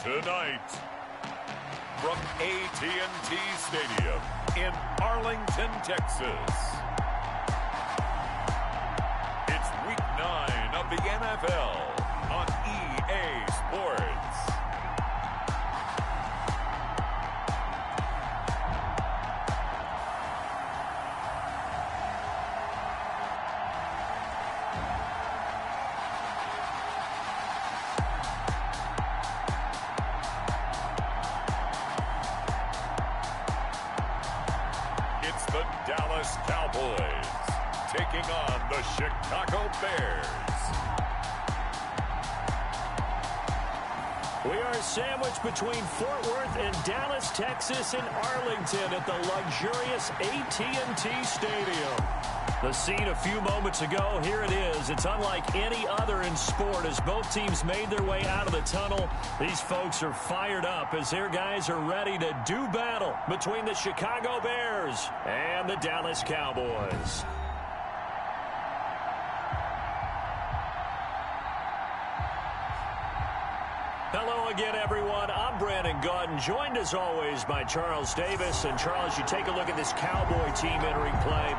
Tonight, from AT&T Stadium in Arlington, Texas, it's Week 9 of the NFL on EA Sports. The Dallas Cowboys taking on the Chicago Bears. We are sandwiched between Fort Worth and Dallas, Texas, and Arlington at the luxurious AT&T Stadium. The scene a few moments ago, here it is. It's unlike any other in sport as both teams made their way out of the tunnel. These folks are fired up as their guys are ready to do battle between the Chicago Bears and the Dallas Cowboys. Hello again, everyone. I'm Brandon Gaudin, joined as always by Charles Davis. And Charles, you take a look at this Cowboy team entering play.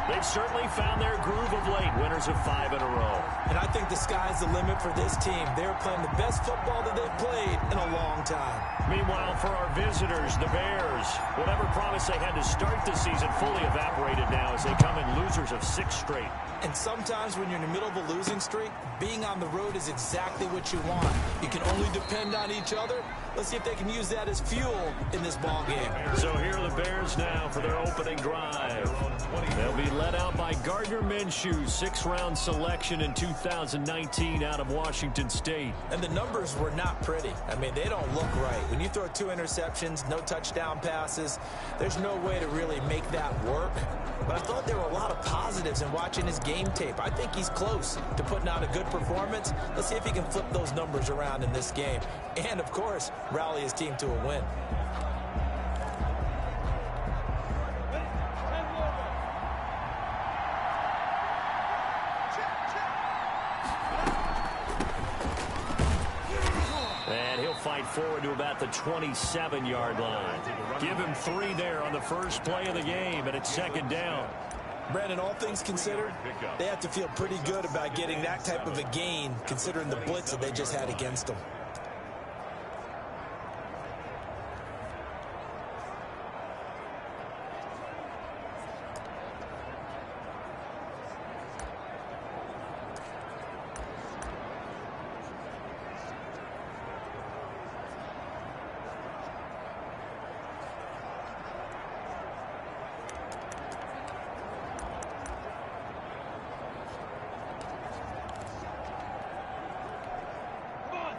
They've certainly found their groove of late, winners of 5 in a row. And I think the sky's the limit for this team. They're playing the best football that they've played in a long time. Meanwhile, for our visitors, the Bears, whatever promise they had to start the season fully evaporated now as they come in losers of 6 straight. And sometimes when you're in the middle of a losing streak, being on the road is exactly what you want. You can only depend on each other. Let's see if they can use that as fuel in this ball game. So here are the Bears now for their opening drive. They'll be led out by Gardner Minshew, 6th-round selection in 2019 out of Washington State. And the numbers were not pretty. I mean, they don't look right. When you throw 2 interceptions, no touchdown passes, there's no way to really make that work. But I thought there were a lot of positives in watching his game tape. I think he's close to putting out a good performance. Let's see if he can flip those numbers around in this game. And, of course, rally his team to a win. And he'll fight forward to about the 27-yard line. Give him 3 there on the first play of the game, and it's 2nd down. Brandon, all things considered, they have to feel pretty good about getting that type of a gain, considering the blitz that they just had against them.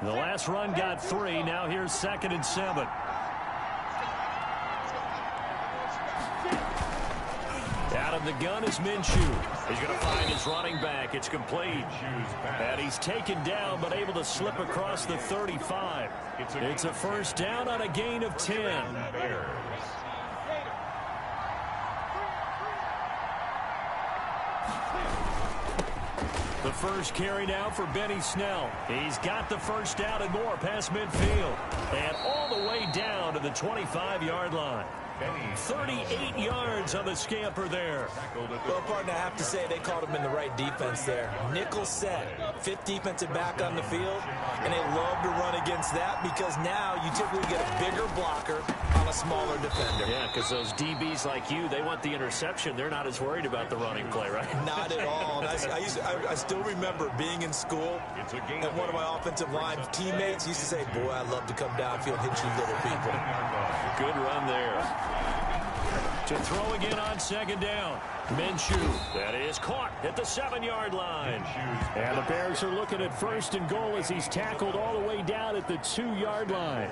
The last run got 3. Now here's 2nd and 7. Out of the gun is Minshew. He's going to find his running back. It's complete. And he's taken down but able to slip across the 35. It's a 1st down on a gain of 10. The first carry now for Benny Snell. He's got the 1st down and more past midfield. And all the way down to the 25-yard line. 38 yards on the scamper there. Well, partner, I have to say they called him in the right defense there. Nickel set, 5th defensive back on the field, and they love to run against that because now you typically get a bigger blocker on a smaller defender. Yeah, because those DBs like you, they want the interception. They're not as worried about the running play, right? Not at all. I still remember being in school, and one of my offensive line teammates used to say, boy, I love to come downfield and hit you little people. Good run there. To throw again on 2nd down. Minshew, that is caught at the 7-yard line. And the Bears are looking at 1st and goal as he's tackled all the way down at the 2-yard line.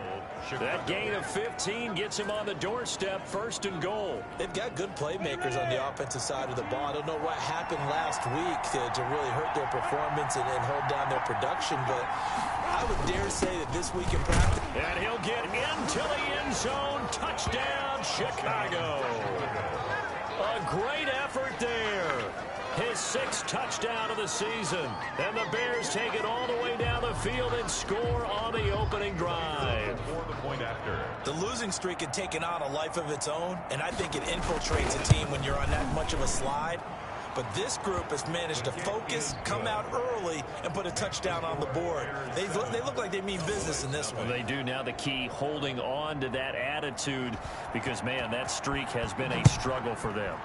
That gain of 15 gets him on the doorstep, 1st and goal. They've got good playmakers on the offensive side of the ball. I don't know what happened last week to really hurt their performance and hold down their production, but I would dare say that this week in practice. And he'll get into the end zone. Touchdown, Chicago. A great effort there. His 6th touchdown of the season. And the Bears take it all the way down the field and score on the opening drive. The losing streak had taken on a life of its own, and I think it infiltrates a team when you're on that much of a slide. But this group has managed to focus, come out early, and put a touchdown on the board. They look like they mean business in this one. They do. Now the key, holding on to that attitude, because, man, that streak has been a struggle for them.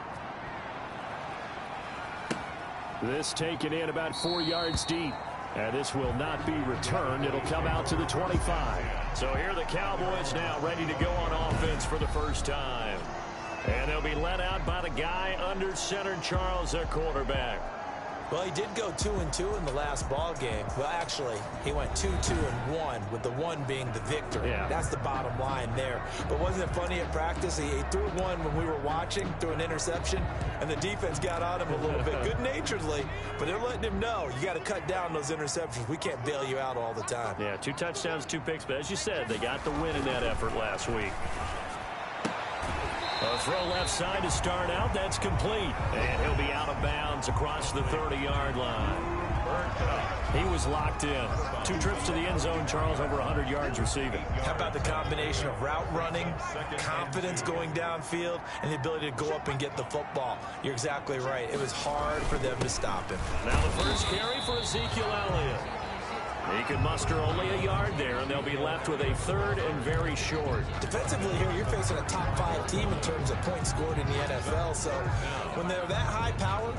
This taken in about 4 yards deep. And this will not be returned. It'll come out to the 25. So here are the Cowboys now ready to go on offense for the first time. And they'll be led out by the guy under center, Charles, their quarterback. Well, he did go 2-2 in the last ball game. Well, actually, he went 2-2-1, with the 1 being the victory. Yeah. That's the bottom line there. But wasn't it funny at practice? He threw one when we were watching, threw an interception, and the defense got on him a little bit, good-naturedly. But they're letting him know, you got to cut down those interceptions. We can't bail you out all the time. Yeah, 2 touchdowns, 2 picks. But as you said, they got the win in that effort last week. A throw left side to start out. That's complete. And he'll be out of bounds across the 30-yard line. He was locked in. 2 trips to the end zone, Charles, over 100 yards receiving. How about the combination of route running, confidence going downfield, and the ability to go up and get the football? You're exactly right. It was hard for them to stop him. Now the first carry for Ezekiel Elliott. He can muster only a yard there, and they'll be left with a 3rd and very short. Defensively here, you're facing a top 5 team in terms of points scored in the NFL. So when they're that high powered,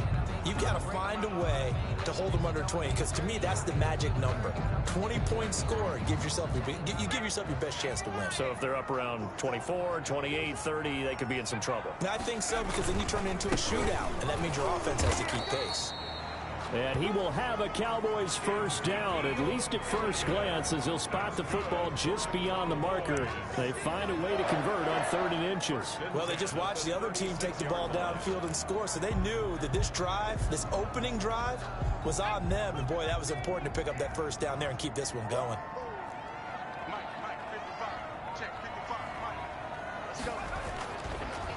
you've got to find a way to hold them under 20. Because to me, that's the magic number. 20-point score, you give yourself your best chance to win. So if they're up around 24, 28, 30, they could be in some trouble. I think so, because then you turn it into a shootout, and that means your offense has to keep pace. And he will have a Cowboys first down, at least at first glance, as he'll spot the football just beyond the marker. They find a way to convert on 3rd and inches. Well, they just watched the other team take the ball downfield and score, so they knew that this drive, this opening drive, was on them. And, boy, that was important to pick up that first down there and keep this one going.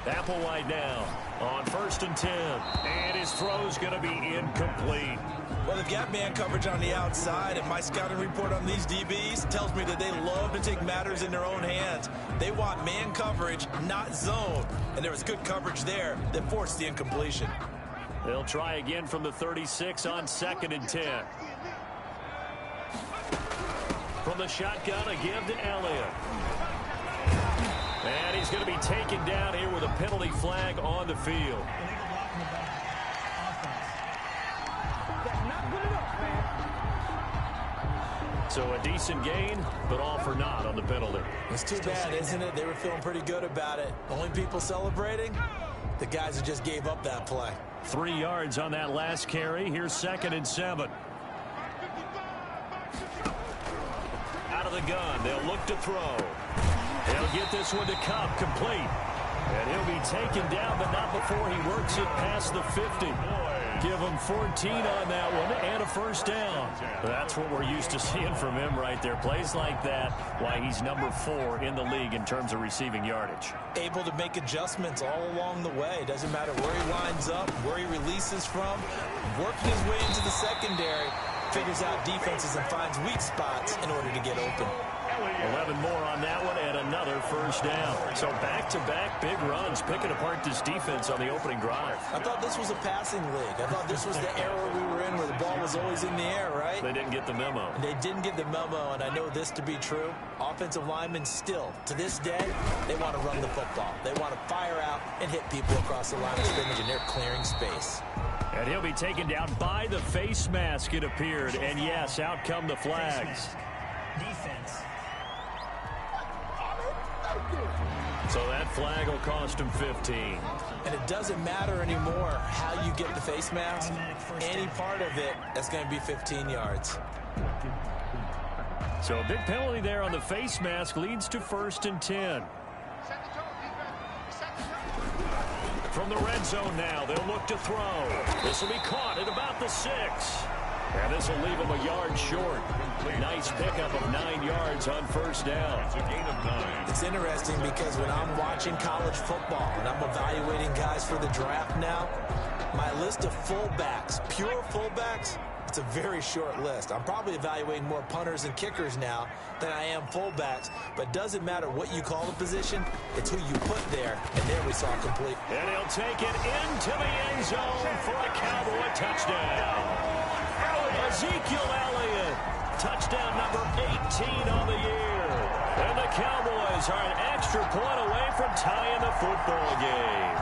Applewhite now on 1st and 10. And his throw's going to be incomplete. Well, they've got man coverage on the outside, and my scouting report on these DBs tells me that they love to take matters in their own hands. They want man coverage, not zone. And there was good coverage there that forced the incompletion. They'll try again from the 36 on 2nd and 10. From the shotgun, a give to Elliott. And he's going to be taken down here with a penalty flag on the field. So a decent gain, but all for naught on the penalty. It's too bad, isn't it? They were feeling pretty good about it. Only people celebrating, the guys who just gave up that play. 3 yards on that last carry. Here's 2nd and 7. Out of the gun, they'll look to throw. They'll get this one to Kupp, complete. And he'll be taken down, but not before he works it past the 50. Give him 14 on that one and a first down. That's what we're used to seeing from him right there. Plays like that, why he's number 4 in the league in terms of receiving yardage. Able to make adjustments all along the way. Doesn't matter where he lines up, where he releases from. Working his way into the secondary. Figures out defenses and finds weak spots in order to get open. 11 more on that one and another first down. So back-to-back big runs, picking apart this defense on the opening drive. I thought this was a passing league. I thought this was the era we were in where the ball was always in the air, right? They didn't get the memo. They didn't get the memo, and I know this to be true. Offensive linemen still, to this day, they want to run the football. They want to fire out and hit people across the line of scrimmage, and they're clearing space. And he'll be taken down by the face mask, it appeared. And, yes, out come the flags. Defense. So that flag will cost him 15. And it doesn't matter anymore how you get the face mask. Any part of it, that's going to be 15 yards. So a big penalty there on the face mask leads to 1st and 10. From the red zone now, they'll look to throw. This will be caught at about the 6. And this will leave him a yard short. Nice pickup of 9 yards on first down. It's a gain of 9. It's interesting because when I'm watching college football and I'm evaluating guys for the draft now, my list list of fullbacks, pure fullbacks, it's a very short list. I'm probably evaluating more punters and kickers now than I am fullbacks, but doesn't matter what you call the position, it's who you put there, and there we saw complete. And he'll take it into the end zone for a Cowboy touchdown. Ezekiel Elliott, touchdown number 18 on the year. And the Cowboys are an extra point away from tying the football game.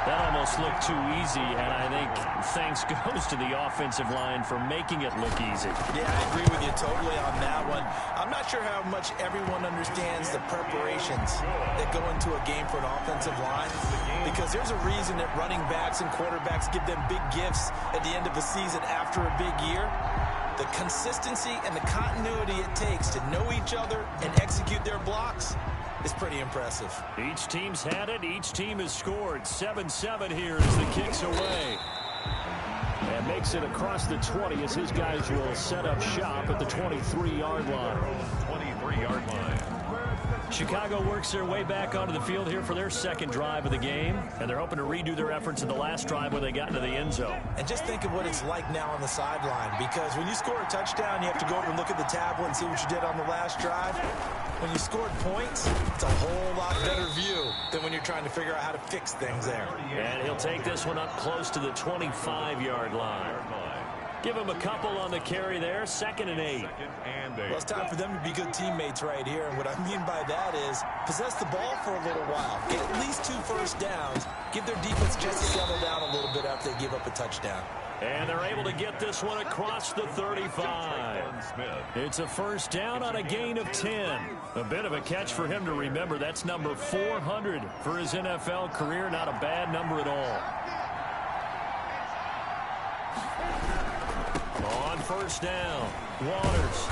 That almost looked too easy, and I think thanks goes to the offensive line for making it look easy. Yeah, I agree with you totally on that one. I'm not sure how much everyone understands the preparations that go into a game for an offensive line, because there's a reason that running backs and quarterbacks give them big gifts at the end of the season after a big year. The consistency and the continuity it takes to know each other and execute their blocks is pretty impressive. Each team's had it. Each team has scored. 7-7 here as the kick's away. And makes it across the 20 as his guys will set up shop at the 23-yard line. 23-yard line. Chicago works their way back onto the field here for their second drive of the game, and they're hoping to redo their efforts in the last drive when they got into the end zone. And just think of what it's like now on the sideline, because when you score a touchdown, you have to go over and look at the tablet and see what you did on the last drive. When you scored points, it's a whole lot better view than when you're trying to figure out how to fix things there. And he'll take this one up close to the 25-yard line. Give him a couple on the carry there. 2nd and 8. Well, it's time for them to be good teammates right here. And what I mean by that is possess the ball for a little while. Get at least 2 first downs. Give their defense a chance to settle down a little bit after they give up a touchdown. And they're able to get this one across the 35. It's a first down on a gain of 10. A bit of a catch for him to remember. That's number 400 for his NFL career. Not a bad number at all. On first down, Waters.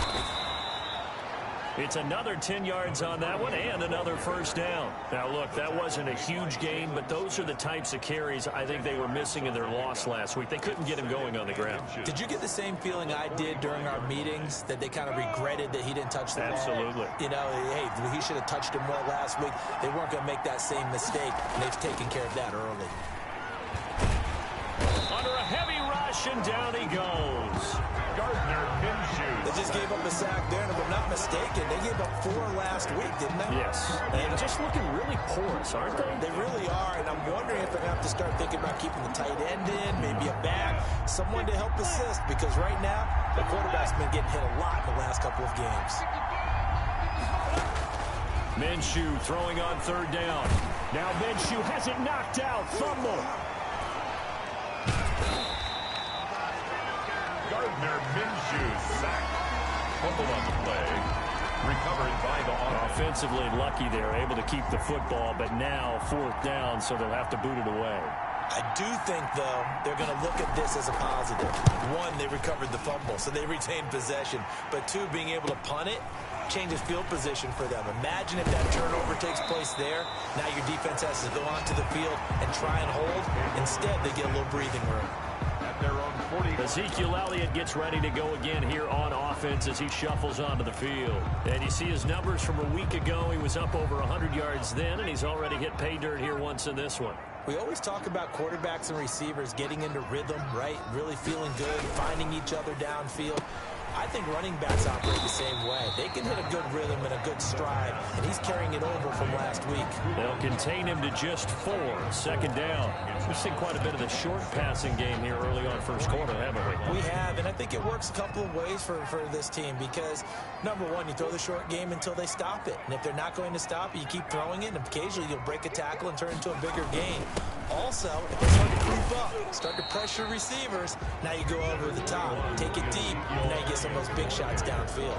It's another 10 yards on that one and another first down. Now, look, that wasn't a huge gain, but those are the types of carries I think they were missing in their loss last week. They couldn't get him going on the ground. Did you get the same feeling I did during our meetings, that they kind of regretted that he didn't touch the ball? Absolutely. You know, hey, he should have touched him more last week. They weren't going to make that same mistake, and they've taken care of that early. Under a heavy rush, and down he goes. Gardner Minshew. They just gave up a sack there, and if I'm not mistaken, they gave up 4 last week, didn't they? Yes. And just looking really porous, aren't they? They really are, and I'm wondering if they're going to have to start thinking about keeping the tight end in, maybe a back, someone to help assist, because right now, the quarterback's been getting hit a lot in the last couple of games. Minshew throwing on 3rd down. Now Minshew has it knocked out. Fumble. Gardner Minshew sacked. Fumble on the play. Recovered by the offense. Offensively lucky they're able to keep the football, but now 4th down, so they'll have to boot it away. I do think, though, they're going to look at this as a positive. 1, they recovered the fumble, so they retained possession. But 2, being able to punt it changes field position for them. Imagine if that turnover takes place there. Now your defense has to go onto the field and try and hold. Instead, they get a little breathing room. At their own 40. Ezekiel Elliott gets ready to go again here on offense as he shuffles onto the field. And you see his numbers from a week ago. He was up over 100 yards then, and he's already hit pay dirt here once in this one. We always talk about quarterbacks and receivers getting into rhythm, right? Really feeling good, finding each other downfield. I think running backs operate the same way. They can hit a good rhythm and a good stride, and he's carrying it over from last week. They'll contain him to just 4. 2nd down. We've seen quite a bit of the short passing game here early on first quarter, haven't we? We have, and I think it works a couple of ways for this team because, number 1, you throw the short game until they stop it. And if they're not going to stop it, you keep throwing it, and occasionally you'll break a tackle and turn it into a bigger gain. Also, if they start to creep up, start to pressure receivers, now you go over the top, take it deep, and now you get some of those big shots downfield.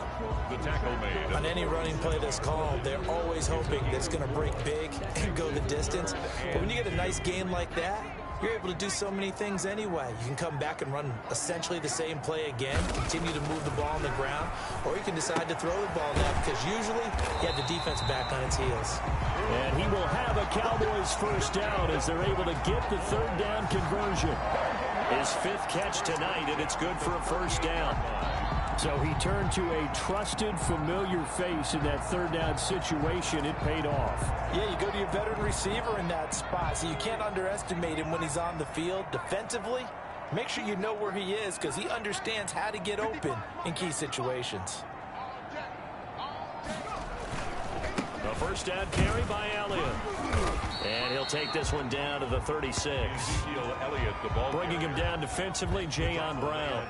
The tackle made. On any running play that's called, they're always hoping that it's going to break big and go the distance. But when you get a nice gain like that, you're able to do so many things anyway. You can come back and run essentially the same play again, continue to move the ball on the ground, or you can decide to throw the ball now because usually you have the defense back on its heels. And he will have a Cowboys first down as they're able to get the 3rd down conversion. His 5th catch tonight, and it's good for a first down. So he turned to a trusted, familiar face in that third down situation. It paid off. Yeah, you go to your veteran receiver in that spot, so you can't underestimate him when he's on the field. Defensively, make sure you know where he is because he understands how to get open in key situations. A first down carry by Elliott. And he'll take this one down to the 36. Bringing him down defensively, Jayon Brown.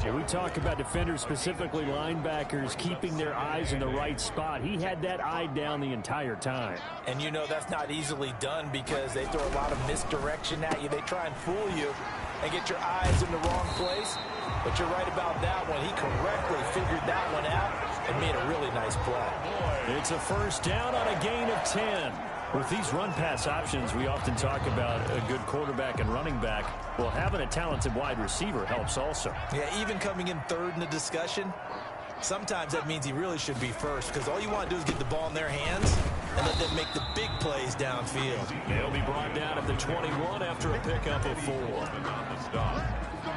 Yeah, we talk about defenders, specifically linebackers, keeping their eyes in the right spot. He had that eye down the entire time. And you know that's not easily done because they throw a lot of misdirection at you. They try and fool you and get your eyes in the wrong place. But you're right about that one. He correctly figured that one out and made a really nice play. It's a first down on a gain of 10. With these run-pass options, we often talk about a good quarterback and running back. Well, having a talented wide receiver helps also. Yeah, even coming in third in the discussion, sometimes that means he really should be first because all you want to do is get the ball in their hands and let them make the big plays downfield. They'll be brought down at the 21 after a pickup of 4.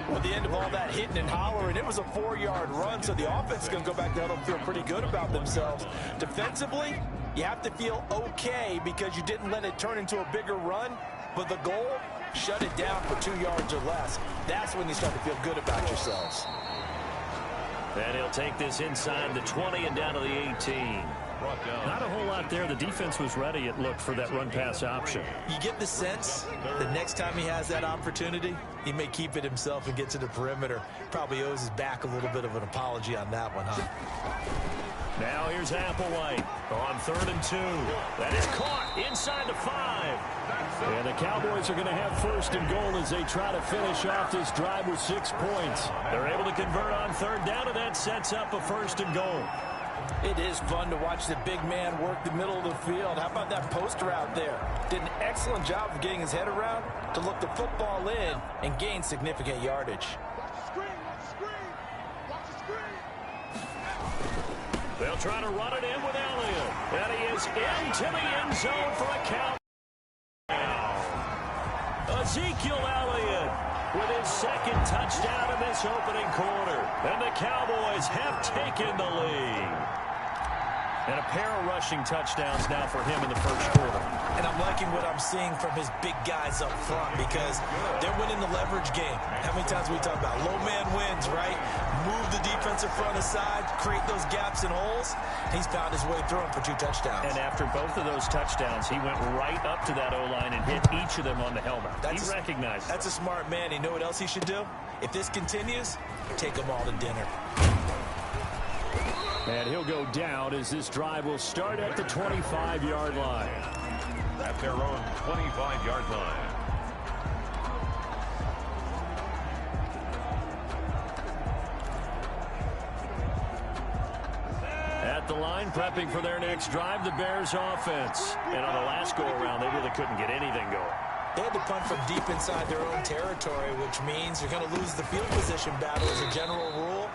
At the end of all that hitting and hollering, it was a 4-yard run, so the offense is going to go back there and feel pretty good about themselves. Defensively, you have to feel okay because you didn't let it turn into a bigger run, but the goal, shut it down for 2 yards or less. That's when you start to feel good about yourselves. And he'll take this inside the 20 and down to the 18. Not a whole lot there. The defense was ready, it looked, for that run-pass option. You get the sense that next time he has that opportunity, he may keep it himself and get to the perimeter. Probably owes his back a little bit of an apology on that one, huh? Now here's Applewhite on 3rd and 2. That is caught inside the 5. And the Cowboys are going to have 1st and goal as they try to finish off this drive with 6 points. They're able to convert on 3rd down, and that sets up a 1st and goal. It is fun to watch the big man work the middle of the field. How about that poster out there? Did an excellent job of getting his head around to look the football in and gain significant yardage. They'll try to run it in with Elliott. And he is into the end zone for a count. Ezekiel Elliott with his 2nd touchdown in this opening quarter. And the Cowboys have taken the lead. And a pair of rushing touchdowns now for him in the 1st quarter. And I'm liking what I'm seeing from his big guys up front because they're winning the leverage game. How many times we talk about low man wins, right? Move the defensive front aside, create those gaps and holes. He's found his way through them for 2 touchdowns. And after both of those touchdowns, he went right up to that O-line and hit each of them on the helmet. He recognized it. That's a smart man. You know what else he should do? If this continues, take them all to dinner. And he'll go down as this drive will start at the 25-yard line. At their own 25-yard line. At the line, prepping for their next drive, the Bears offense. And on the last go-around, they really couldn't get anything going. They had to punt from deep inside their own territory, which means you're going to lose the field position battle as a general rule.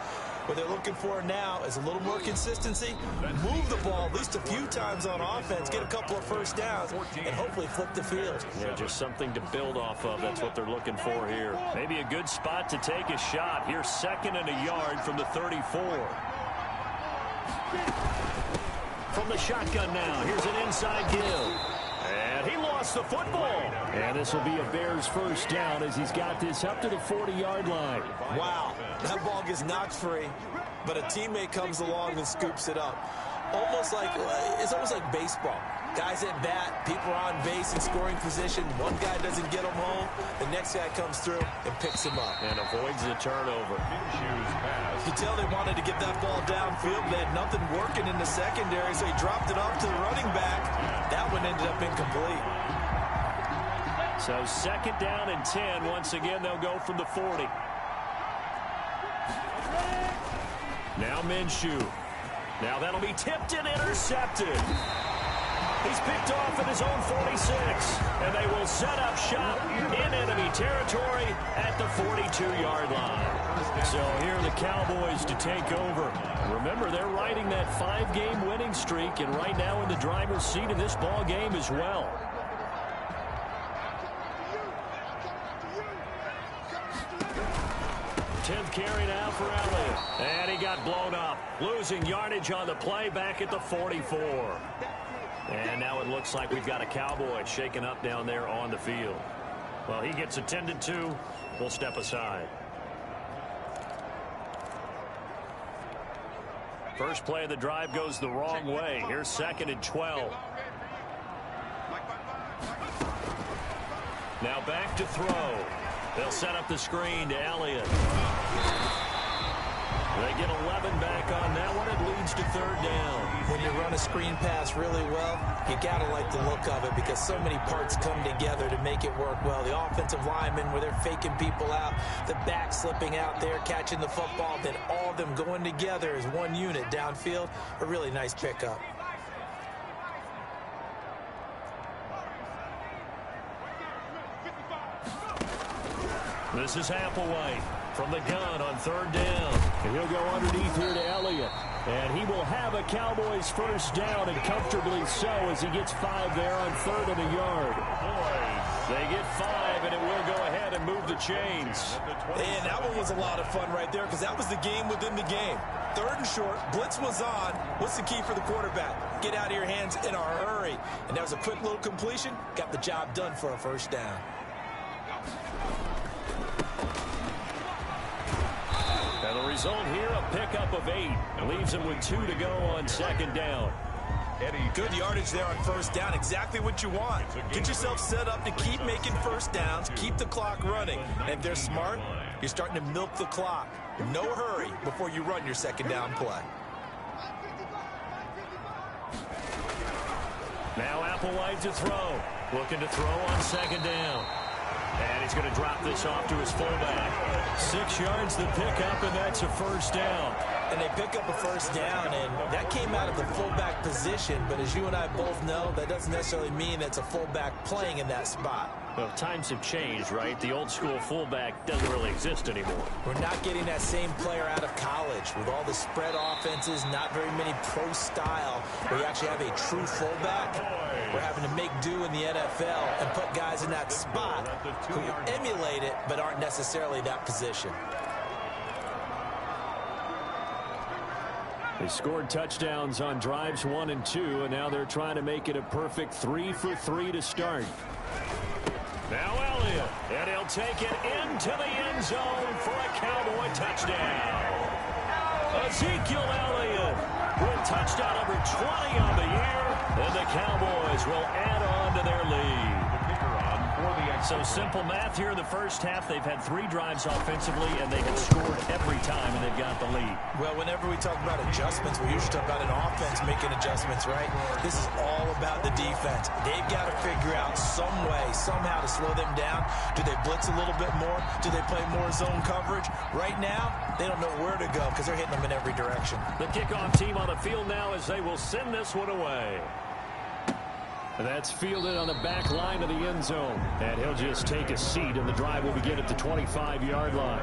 What they're looking for now is a little more consistency, move the ball at least a few times on offense, get a couple of 1st downs, and hopefully flip the field. Yeah, just something to build off of. That's what they're looking for here. Maybe a good spot to take a shot. Here's 2nd and a yard from the 34. From the shotgun now, here's an inside give. And he lost the football. And this will be a Bears 1st down as he's got this up to the 40-yard line. Wow, that ball gets knocked free, but a teammate comes along and scoops it up. It's almost like baseball. Guys at bat, people are on base in scoring position. One guy doesn't get him home. The next guy comes through and picks him up. And avoids the turnover. You can tell they wanted to get that ball downfield. They had nothing working in the secondary, so he dropped it off to the running back. That one ended up incomplete. So 2nd down and 10. Once again, they'll go from the 40. Now Minshew. Now that'll be tipped and intercepted. He's picked off at his own 46. And they will set up shop in enemy territory at the 42-yard line. So here are the Cowboys to take over. Remember, they're riding that 5-game winning streak, and right now in the driver's seat in this ball game as well. 10th carry now for Elliott. And he got blown up, losing yardage on the play back at the 44. And now it looks like we've got a Cowboy shaken up down there on the field. Well, he gets attended to. We'll step aside. First play of the drive goes the wrong way. Here's 2nd and 12. Now back to throw. They'll set up the screen to Elliott. They get 11 back on that one. It leads to 3rd down. When you run a screen pass really well, you got to like the look of it because so many parts come together to make it work well. The offensive linemen, where they're faking people out, the back slipping out there, catching the football, then all of them going together as one unit downfield. A really nice pickup. This is Applewhite from the gun on 3rd down. And he'll go underneath here to Elliott. And he will have a Cowboys first down, and comfortably so, as he gets 5 there on 3rd and a yard. They get 5, and it will go ahead and move the chains. And that one was a lot of fun right there because that was the game within the game. 3rd and short, blitz was on. What's the key for the quarterback? Get out of your hands in a hurry. And that was a quick little completion. Got the job done for a first down. And the result here, a pickup of 8. Leaves him with 2 to go on 2nd down. Good yardage there on 1st down. Exactly what you want. Get yourself set up to keep making first downs, keep the clock running. And if they're smart, you're starting to milk the clock. No hurry before you run your 2nd down play. Now Applewhite to throw. Looking to throw on 2nd down. And he's going to drop this off to his fullback. 6 yards the pickup, and that's a first down. And they pick up a first down, and that came out of the fullback position. But as you and I both know, that doesn't necessarily mean it's a fullback playing in that spot. Well, times have changed, right? The old school fullback doesn't really exist anymore. We're not getting that same player out of college. With all the spread offenses, not very many pro style, where you actually have a true fullback. We're having to make do in the NFL and put guys in that spot who emulate it but aren't necessarily that position. They scored touchdowns on drives 1 and 2, and now they're trying to make it a perfect 3 for 3 to start. Now Elliott, and he'll take it into the end zone for a Cowboy touchdown. Ezekiel Elliott with touchdown number 20 on the year, and the Cowboys will add on to their lead. So simple math here in the first half. They've had 3 drives offensively, and they have scored every time, and they've got the lead. Well, whenever we talk about adjustments, we usually talk about an offense making adjustments, right? This is all about the defense. They've got to figure out some way, somehow to slow them down. Do they blitz a little bit more? Do they play more zone coverage? Right now, they don't know where to go because they're hitting them in every direction. The kickoff team on the field now as they will send this one away. And that's fielded on the back line of the end zone. And he'll just take a seat, and the drive will begin at the 25-yard line.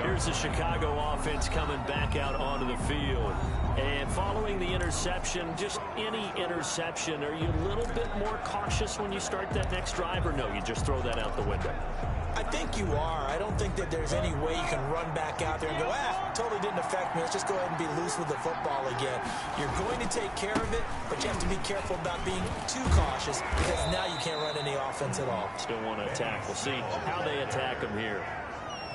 Here's the Chicago offense coming back out onto the field. And following the interception, just any interception, are you a little bit more cautious when you start that next drive, or no, you just throw that out the window? I think you are. I don't think that there's any way you can run back out there and go, totally didn't affect me. Let's just go ahead and be loose with the football again. You're going to take care of it, but you have to be careful about being too cautious because now you can't run any offense at all. Still want to attack. We'll see how they attack them here.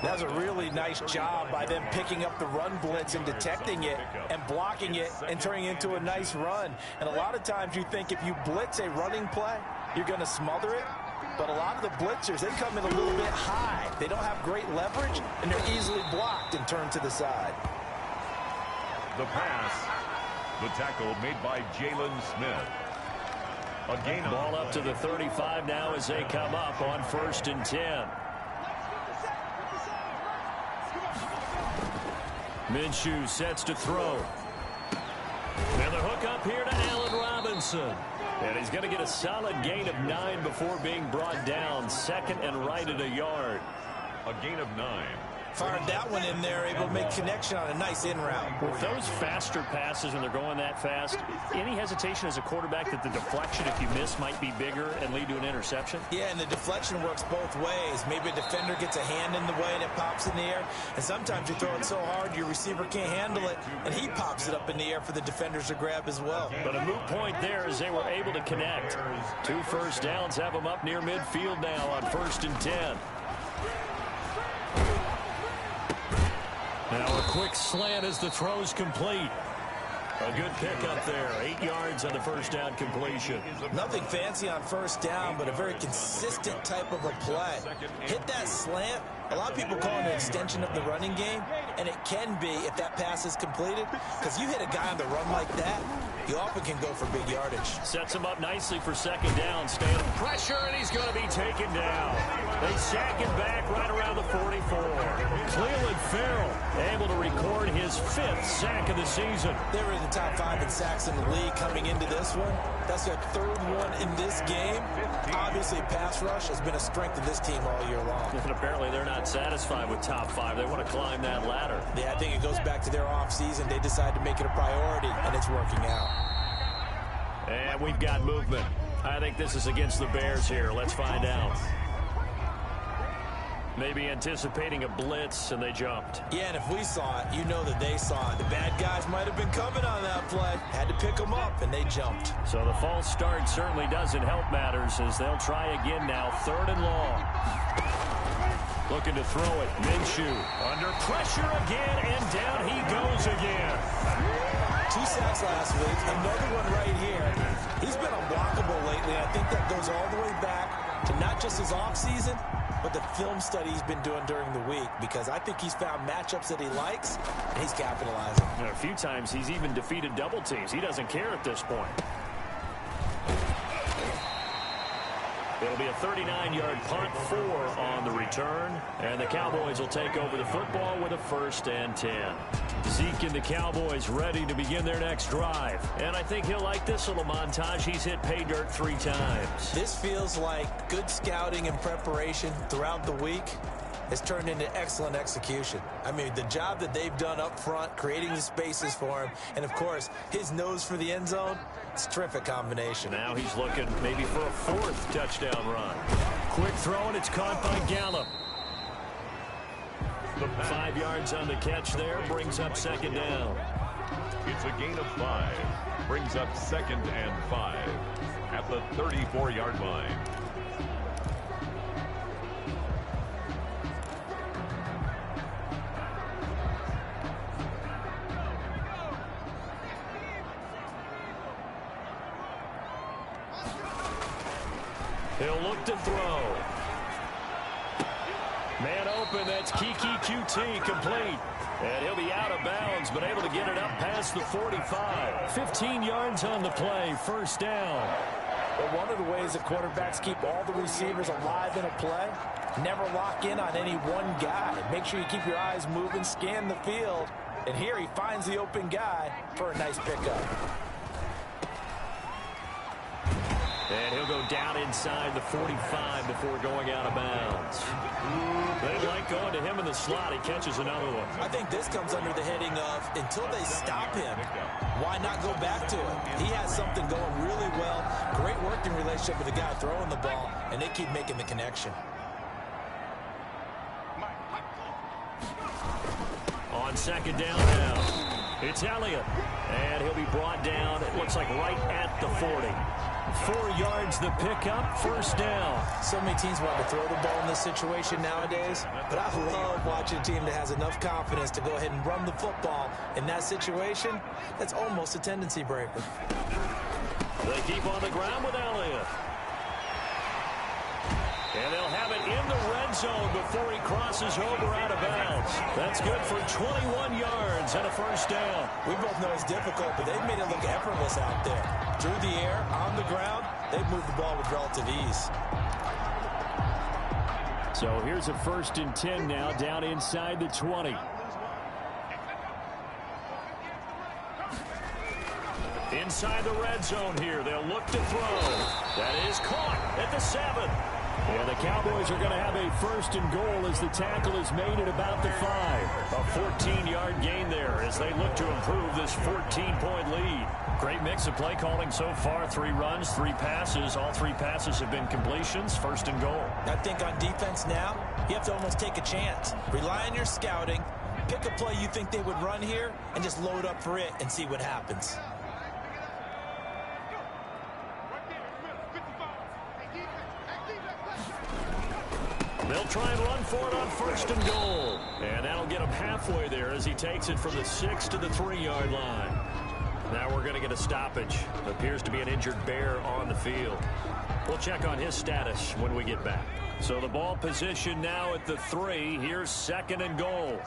That was a really nice job by them picking up the run blitz and detecting it and blocking it and turning it into a nice run. And a lot of times you think if you blitz a running play, you're going to smother it. But a lot of the blitzers, they come in a little bit high. They don't have great leverage, and they're easily blocked and turned to the side. The pass, the tackle made by Jalen Smith. A gain ball up to the 35 now as they come up on 1st and 10. Minshew sets to throw. And the hook up here to Allen Robinson. And he's going to get a solid gain of 9 before being brought down. 2nd and right at a yard. A gain of 9. Fired that one in there, able to make connection on a nice in route. With those faster passes, when they're going that fast, any hesitation as a quarterback that the deflection, if you miss, might be bigger and lead to an interception? Yeah, and the deflection works both ways. Maybe a defender gets a hand in the way and it pops in the air. And sometimes you throw it so hard your receiver can't handle it, and he pops it up in the air for the defenders to grab as well. But a moot point there as they were able to connect. 2 first downs have them up near midfield now on 1st and 10. Now a quick slant as the throw's complete. A good pickup there. 8 yards on the first down completion. Nothing fancy on first down, but a very consistent type of a play. Hit that slant. A lot of people call it an extension of the running game, and it can be if that pass is completed, because you hit a guy on the run like that, you often can go for big yardage. Sets him up nicely for 2nd down. Staying under pressure, and he's going to be taken down. They sack him back right around the 44. Clelin Ferrell able to record his 5th sack of the season. They were in the top 5 in sacks in the league coming into this one. That's their 3rd one in this game. Obviously, pass rush has been a strength of this team all year long. And apparently they're not satisfied with top 5. They want to climb that ladder. Yeah, I think it goes back to their offseason. They decided to make it a priority, and it's working out. And we've got movement. I think this is against the Bears here. Let's find out. Maybe anticipating a blitz, and they jumped. Yeah, and if we saw it, you know that they saw it. The bad guys might have been coming on that play. Had to pick them up, and they jumped. So the false start certainly doesn't help matters as they'll try again now. 3rd and long. Looking to throw it. Minshew under pressure again, and down he goes again. 2 sacks last week. Another one right here. He's been unblockable lately. I think that goes all the way back to not just his offseason, but the film study he's been doing during the week, because I think he's found matchups that he likes, and he's capitalizing. And a few times he's even defeated double teams. He doesn't care at this point. It'll be a 39-yard punt, 4 on the return, and the Cowboys will take over the football with a 1st and 10. Zeke and the Cowboys ready to begin their next drive. And I think he'll like this little montage. He's hit pay dirt 3 times. This feels like good scouting and preparation throughout the week has turned into excellent execution. I mean, the job that they've done up front, creating the spaces for him, and, of course, his nose for the end zone, it's a terrific combination. Now he's looking maybe for a 4th touchdown run. Quick throw, and it's caught by Gallup. 5 yards on the catch there, brings up 2nd down. It's a gain of 5. Brings up 2nd and 5 at the 34-yard line. He'll look to throw. Man open, that's Kiki QT, complete. And he'll be out of bounds, but able to get it up past the 45. 15 yards on the play, 1st down. But one of the ways that quarterbacks keep all the receivers alive in a play, never lock in on any one guy. Make sure you keep your eyes moving, scan the field. And here he finds the open guy for a nice pickup. And he'll go down inside the 45 before going out of bounds. They like going to him in the slot. He catches another one. I think this comes under the heading of, until they stop him, why not go back to it? He has something going really well. Great working relationship with the guy throwing the ball, and they keep making the connection. On 2nd down now, it's Elliott. And he'll be brought down, it looks like right at the 40. 4 yards the pickup, 1st down. So many teams want to throw the ball in this situation nowadays, but I love watching a team that has enough confidence to go ahead and run the football. In that situation, that's almost a tendency breaker. They keep on the ground with Elliott. And they'll have it in the red zone before he crosses over out of bounds. That's good for 21 yards and a 1st down. We both know it's difficult, but they've made it look effortless out there. Through the air, on the ground, they've moved the ball with relative ease. So here's a 1st and 10 now, down inside the 20. Inside the red zone here, they'll look to throw. That is caught at the 7. And the Cowboys are going to have a first and goal as the tackle is made at about the 5. A 14-yard gain there as they look to improve this 14-point lead. Great mix of play calling so far. 3 runs, 3 passes. All 3 passes have been completions. First and goal. I think on defense now, you have to almost take a chance. Rely on your scouting. Pick a play you think they would run here and just load up for it and see what happens. They'll try and run for it on first and goal. And that'll get him halfway there as he takes it from the 6 to the 3-yard line. Now we're going to get a stoppage. Appears to be an injured Bear on the field. We'll check on his status when we get back. So the ball position now at the 3. Here's second and goal.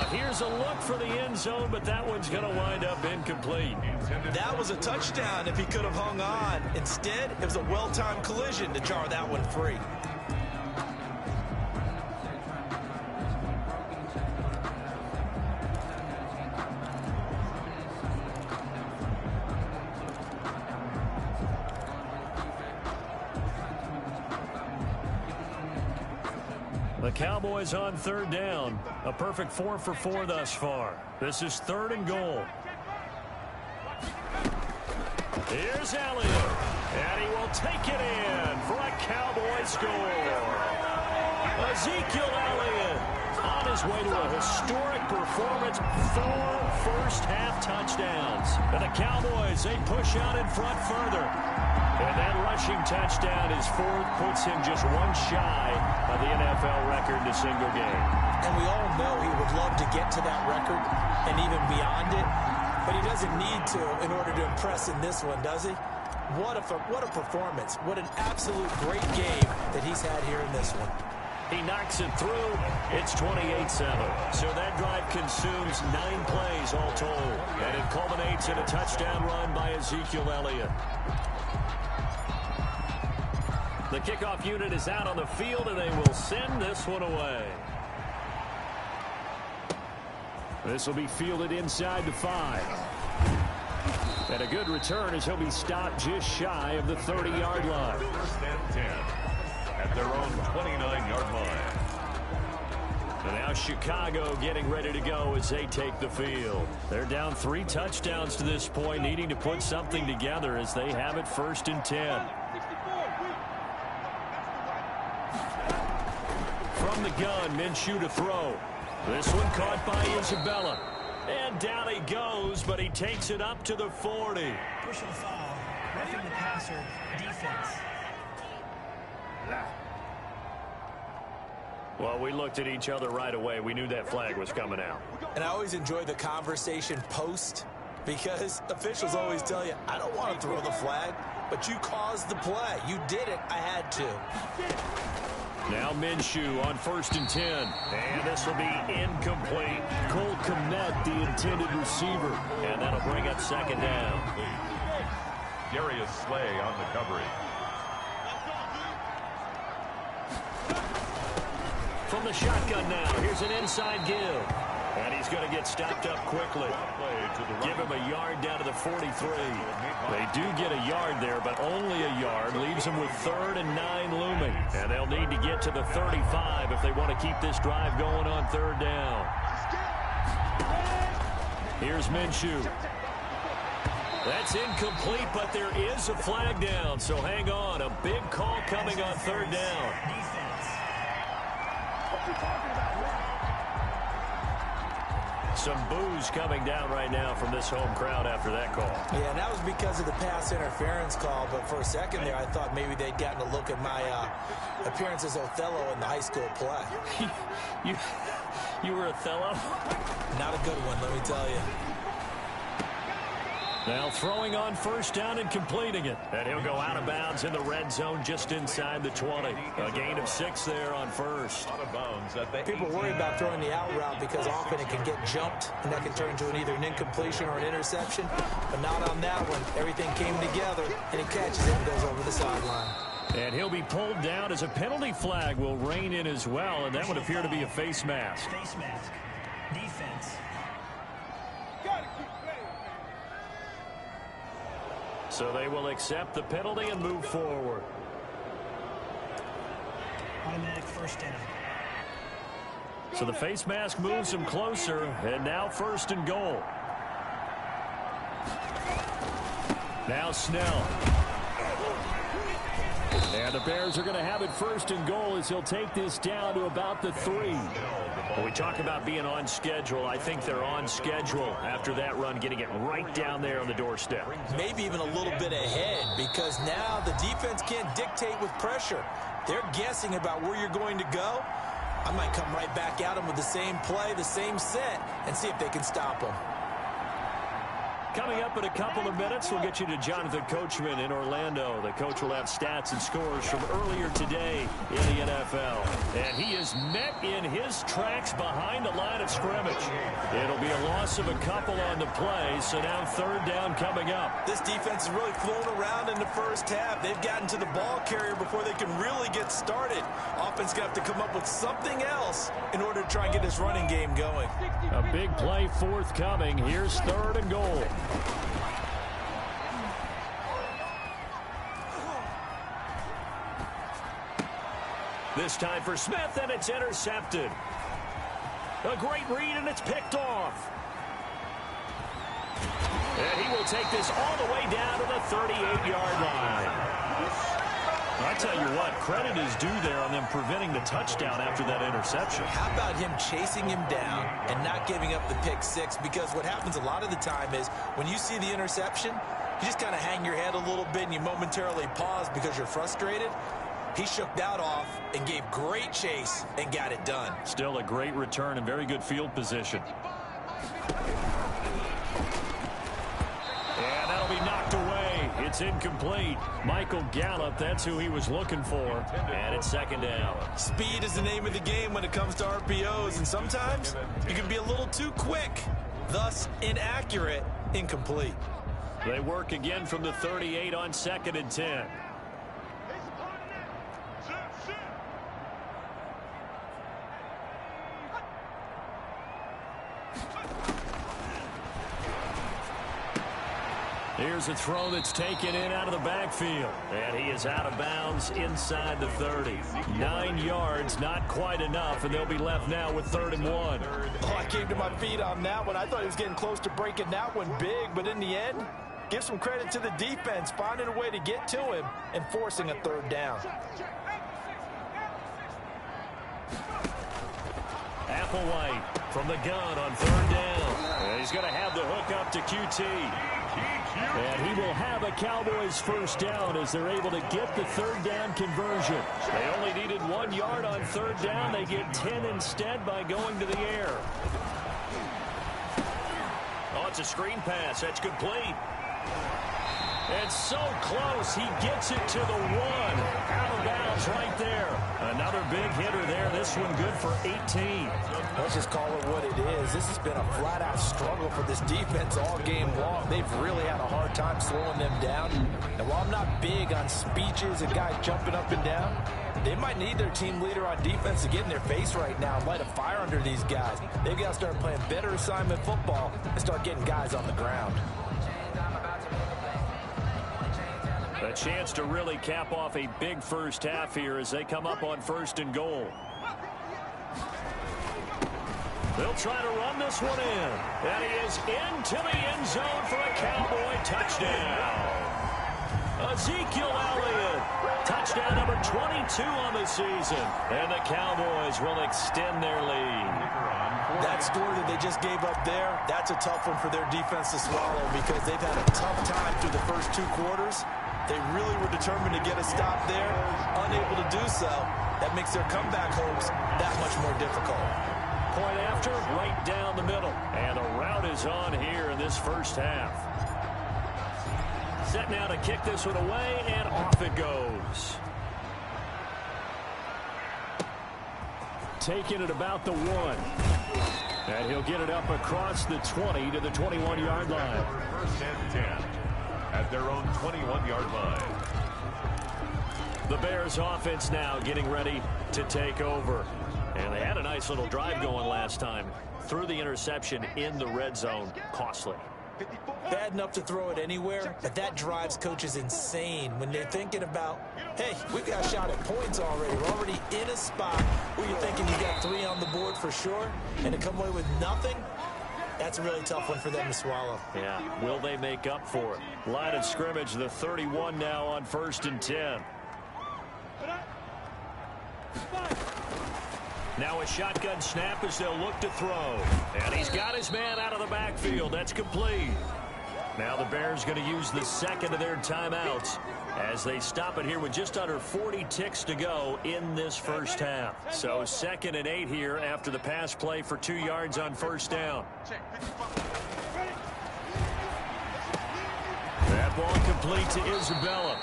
Here's a look for the end zone, but that one's going to wind up incomplete. That was a touchdown if he could have hung on. Instead, it was a well-timed collision to jar that one free. The Cowboys on third down. A perfect 4 for 4 thus far. This is third and goal. Here's Elliott. And he will take it in for a Cowboy score. Ezekiel Elliott on his way to a historic performance. 4 first-half touchdowns. And the Cowboys, they push out in front further. And that rushing touchdown, his 4th, puts him just 1 shy of the NFL record in a single game. And we all know he would love to get to that record and even beyond it, but he doesn't need to in order to impress in this one, does he? What a performance. What an absolute great game that he's had here in this one. He knocks it through. It's 28-7. So that drive consumes 9 plays all told. And it culminates in a touchdown run by Ezekiel Elliott. The kickoff unit is out on the field, and they will send this one away. This will be fielded inside the 5. And a good return as he'll be stopped just shy of the 30-yard line. First and 10 at their own 29-yard line. And now Chicago getting ready to go as they take the field. They're down 3 touchdowns to this point, needing to put something together as they have it first and 10. From the gun, Minshew to throw. This one caught by Isabella. And down he goes, but he takes it up to the 40. Pushing the foul, roughing the passer, defense. Well, we looked at each other right away. We knew that flag was coming out. And I always enjoy the conversation post because officials always tell you, I don't want to throw the flag, but you caused the play. You did it. I had to. Now Minshew on first and 10. And this will be incomplete. Cole Kmet, the intended receiver. And that'll bring up second down. Darius Slay on the coverage. From the shotgun now, here's an inside give. And he's going to get stopped up quickly. Give him a yard down to the 43. They do get a yard there, but only a yard. Leaves them with 3rd and 9 looming. And they'll need to get to the 35 if they want to keep this drive going on 3rd down. Here's Minshew. That's incomplete, but there is a flag down. So hang on. A big call coming on 3rd down. Some boos coming down right now from this home crowd after that call. Yeah, and that was because of the pass interference call, but for a second there I thought maybe they'd gotten a look at my appearance as Othello in the high school play. You were Othello? Not a good one, let me tell you. Now throwing on first down and completing it. And he'll go out of bounds in the red zone just inside the 20. A gain of 6 there on first. Out of bounds at the People 18. worry about throwing the out route because often it can get jumped, and that can turn into either an incompletion or an interception. But not on that one. Everything came together, and he catches it and goes over the sideline. And he'll be pulled down as a penalty flag will rein in as well, and that would appear to be a face mask. Face mask. Defense. So they will accept the penalty and move forward. Automatic first down. So the face mask moves him closer, and now 1st and goal. Now Snell. And the Bears are going to have it 1st and goal as he'll take this down to about the 3. When we talk about being on schedule, I think they're on schedule after that run, getting it right down there on the doorstep. Maybe even a little bit ahead, because now the defense can't dictate with pressure. They're guessing about where you're going to go. I might come right back at them with the same play, the same set, and see if they can stop them. Coming up in a couple of minutes, we'll get you to Jonathan Coachman in Orlando. The coach will have stats and scores from earlier today in the NFL. And he is met in his tracks behind the line of scrimmage. It'll be a loss of a couple on the play, so now 3rd down coming up. This defense is really flown around in the first half. They've gotten to the ball carrier before they can really get started. Offense going to have to come up with something else in order to try and get this running game going. A big play forthcoming. Here's 3rd and goal. This time for Smith, and it's intercepted. A great read, and it's picked off. And he will take this all the way down to the 38-yard line. I tell you what, credit is due there on them preventing the touchdown after that interception. How about him chasing him down and not giving up the pick 6? Because what happens a lot of the time is when you see the interception, you just kind of hang your head a little bit and you momentarily pause because you're frustrated. He shook that off and gave great chase and got it done. Still a great return and very good field position. And that'll be knocked away. It's incomplete. Michael Gallup, that's who he was looking for. And it's 2nd down. Speed is the name of the game when it comes to RPOs, and sometimes you can be a little too quick, thus inaccurate, incomplete. They work again from the 38 on 2nd and 10. Here's a throw that's taken in out of the backfield. And he is out of bounds inside the 30. 9 yards, not quite enough, and they'll be left now with 3rd and 1. Oh, I came to my feet on that one. I thought he was getting close to breaking that one big, but in the end, give some credit to the defense, finding a way to get to him and forcing a 3rd down. Applewhite from the gun on 3rd down. And he's going to have the hook up to QT. And he will have a Cowboys 1st down as they're able to get the 3rd down conversion. They only needed 1 yard on 3rd down. They get 10 instead by going to the air. Oh, it's a screen pass. That's complete. And so close, he gets it to the 1. Out of bounds right there. Another big hitter there. This one good for 18. Let's just call it what it is. This has been a flat-out struggle for this defense all game long. They've really had a hard time slowing them down. And while I'm not big on speeches and guys jumping up and down, they might need their team leader on defense to get in their face right now and light a fire under these guys. They've got to start playing better assignment football and start getting guys on the ground. A chance to really cap off a big first half here as they come up on 1st and goal. They'll try to run this one in. And he is into the end zone for a Cowboy touchdown. Ezekiel Elliott. Touchdown number 22 on the season. And the Cowboys will extend their lead. That score that they just gave up there, that's a tough one for their defense to swallow because they've had a tough time through the first 2 quarters. They really were determined to get a stop there, unable to do so. That makes their comeback hopes that much more difficult. Point after, right down the middle. And the route is on here in this first half. Set now to kick this one away, and off it goes. Taking it about the 1. And he'll get it up across the 20 to the 21-yard line. 1st and 10 at their own 21-yard line. The Bears offense now getting ready to take over. And they had a nice little drive going last time. Threw the interception in the red zone. Costly. Bad enough to throw it anywhere, but that drives coaches insane when they're thinking about, hey, we've got a shot at points already. We're already in a spot where you're thinking you got 3 on the board for sure, and to come away with nothing, that's a really tough one for them to swallow. Yeah, will they make up for it? Line of scrimmage, the 31 now on 1st and 10. Now a shotgun snap as they'll look to throw. And he's got his man out of the backfield. That's complete. Now the Bears going to use the second of their timeouts as they stop it here with just under 40 ticks to go in this first half. So 2nd and 8 here after the pass play for 2 yards on 1st down. That ball complete to Isabella.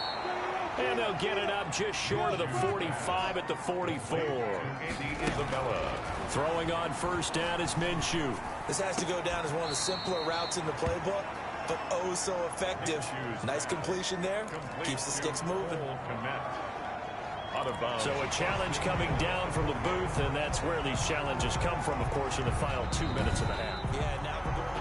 And they'll get it up just short of the 45 at the 44. Isabella. Throwing on 1st down is Minshew. This has to go down as one of the simpler routes in the playbook, but oh so effective. Nice completion there. Keeps the sticks moving. So a challenge coming down from the booth, and that's where these challenges come from, of course, in the final 2 minutes of the half. Yeah, now we're going to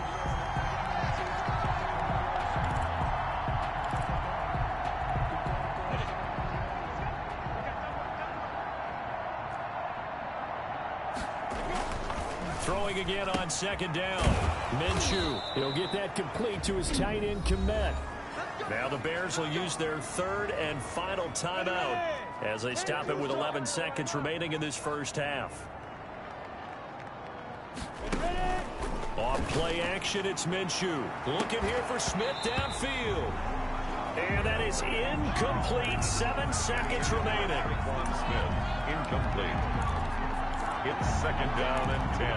Throwing again on 2nd down. Minshew. He'll get that complete to his tight end, Kmet. Now the Bears will use their 3rd and final timeout as they stop it with 11 seconds remaining in this first half. On play action, it's Minshew. Looking here for Smith downfield. And that is incomplete. 7 seconds remaining. Smith, incomplete. It's 2nd down and 10.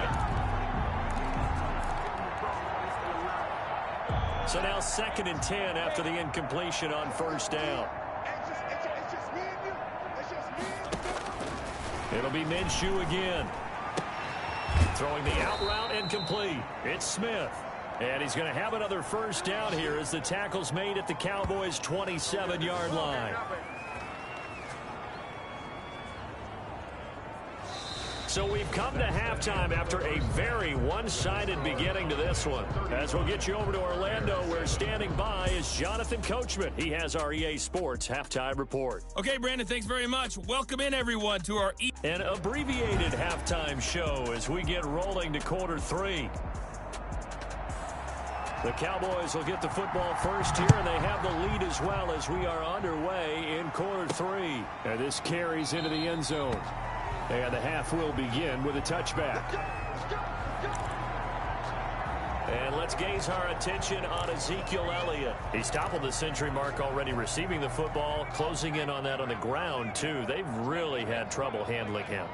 So now 2nd and 10 after the incompletion on 1st down. It'll be Minshew again. Throwing the out route incomplete. It's Smith. And he's going to have another 1st down here as the tackle's made at the Cowboys' 27-yard line. So we've come to halftime after a very one-sided beginning to this one. As we'll get you over to Orlando, where standing by is Jonathan Coachman. He has our EA Sports Halftime Report. Okay, Brandon, thanks very much. Welcome in, everyone, to our An abbreviated halftime show as we get rolling to quarter 3. The Cowboys will get the football first here, and they have the lead as well as we are underway in quarter 3. And this carries into the end zone. And the half will begin with a touchback. And let's gaze our attention on Ezekiel Elliott. He's toppled the century mark already receiving the football, closing in on that on the ground, too. They've really had trouble handling him.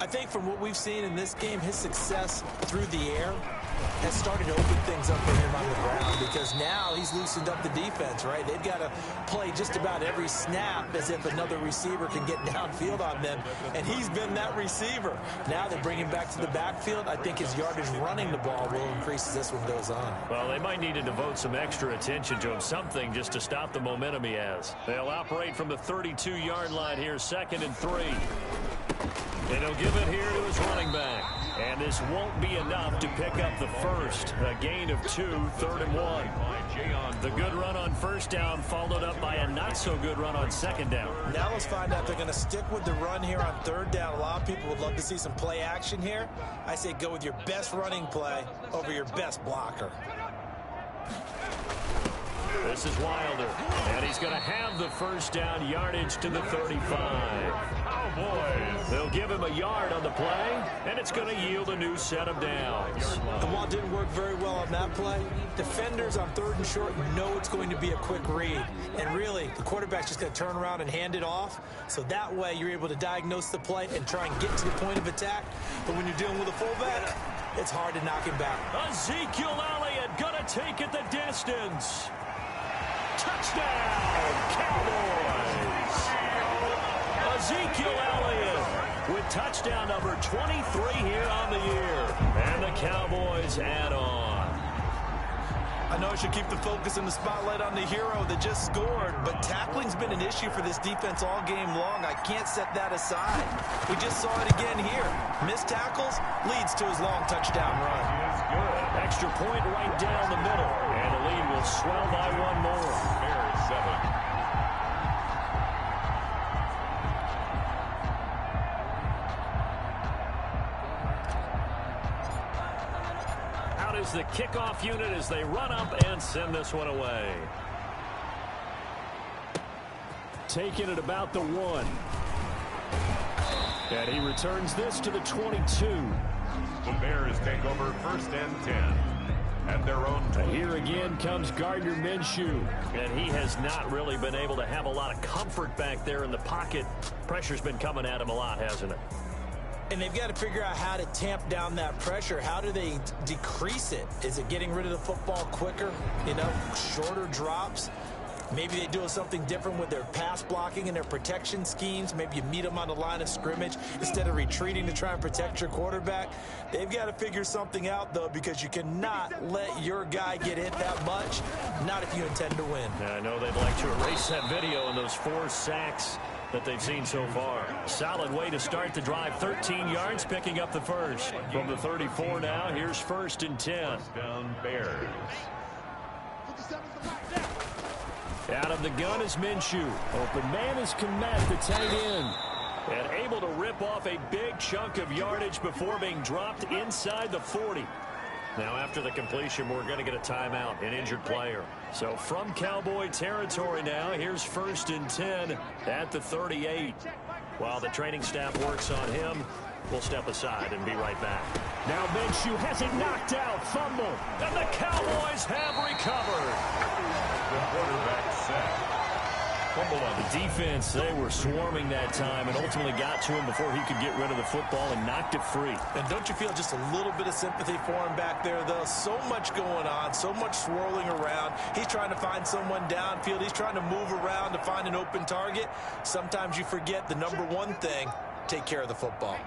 I think from what we've seen in this game, his success through the air has started to open things up for him on the ground, because now he's loosened up the defense, right? They've got to play just about every snap as if another receiver can get downfield on them, and he's been that receiver. Now they bring him back to the backfield. I think his yardage running the ball will increase as this one goes on. Well, they might need to devote some extra attention to him, something just to stop the momentum he has. They'll operate from the 32-yard line here, 2nd and 3. And he'll give it here to his running back. And this won't be enough to pick up the first. A gain of 2, 3rd and 1. The good run on 1st down followed up by a not-so-good run on 2nd down. Now let's find out if they're going to stick with the run here on 3rd down. A lot of people would love to see some play action here. I say go with your best running play over your best blocker. This is Wilder, and he's going to have the 1st down, yardage to the 35. Cowboys. They'll give him a yard on the play, and it's going to yield a new set of downs. The ball didn't work very well on that play. Defenders on 3rd and short know it's going to be a quick read, and really, the quarterback's just going to turn around and hand it off, so that way you're able to diagnose the play and try and get to the point of attack. But when you're dealing with a fullback, it's hard to knock him back. Ezekiel Elliott going to take it the distance. Touchdown, Cowboys! Ezekiel Elliott with touchdown number 23 here on the year. And the Cowboys add on. I know I should keep the focus and the spotlight on the hero that just scored, but tackling's been an issue for this defense all game long. I can't set that aside. We just saw it again here. Missed tackles leads to his long touchdown run. Extra point right down the middle, and the lead will swell by one more. Bears 7. Is the kickoff unit as they run up and send this one away. Taking it about the 1. And he returns this to the 22. The Bears take over 1st and 10. At their own 20. Here again comes Gardner Minshew. And he has not really been able to have a lot of comfort back there in the pocket. Pressure's been coming at him a lot, hasn't it? And they've got to figure out how to tamp down that pressure. How do they decrease it? Is it getting rid of the football quicker? You know, shorter drops? Maybe they do something different with their pass blocking and their protection schemes. Maybe you meet them on the line of scrimmage instead of retreating to try and protect your quarterback. They've got to figure something out, though, because you cannot let your guy get hit that much, not if you intend to win. I know they'd like to erase that video and those 4 sacks that they've seen so far. Solid way to start the drive. 13 yards, picking up the first. From the 34 now, here's 1st and 10. Down Bears. Out of the gun is Minshew. Open man is Kmet, the tight end. And able to rip off a big chunk of yardage before being dropped inside the 40. Now, after the completion, we're going to get a timeout, an injured player. So from Cowboy territory now, here's 1st and 10 at the 38. While the training staff works on him, we'll step aside and be right back. Now Minshew has it knocked out, fumble, and the Cowboys have recovered. The quarterback set. The defense, they were swarming that time and ultimately got to him before he could get rid of the football and knocked it free. And don't you feel just a little bit of sympathy for him back there, though? So much going on, so much swirling around. He's trying to find someone downfield. He's trying to move around to find an open target. Sometimes you forget the number one thing, take care of the football.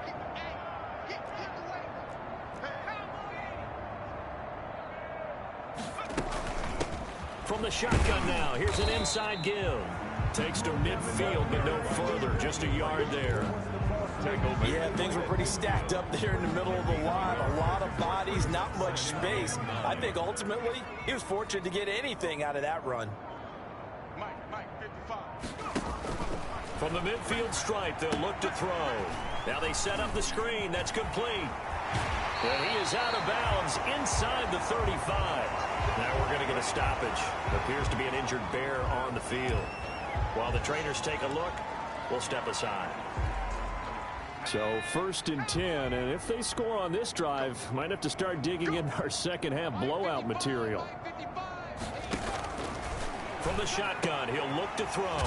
From the shotgun now, here's an inside give. Takes to midfield, but no further. Just a yard there. Yeah, things were pretty stacked up there in the middle of the line. A lot of bodies, not much space. I think ultimately he was fortunate to get anything out of that run. From the midfield stripe, they'll look to throw. Now they set up the screen. That's complete. And he is out of bounds inside the 35. Now we're going to get a stoppage. Appears to be an injured Bear on the field. While the trainers take a look, we'll step aside. So 1st and 10, and if they score on this drive, might have to start digging in our second half blowout material. From the shotgun, he'll look to throw.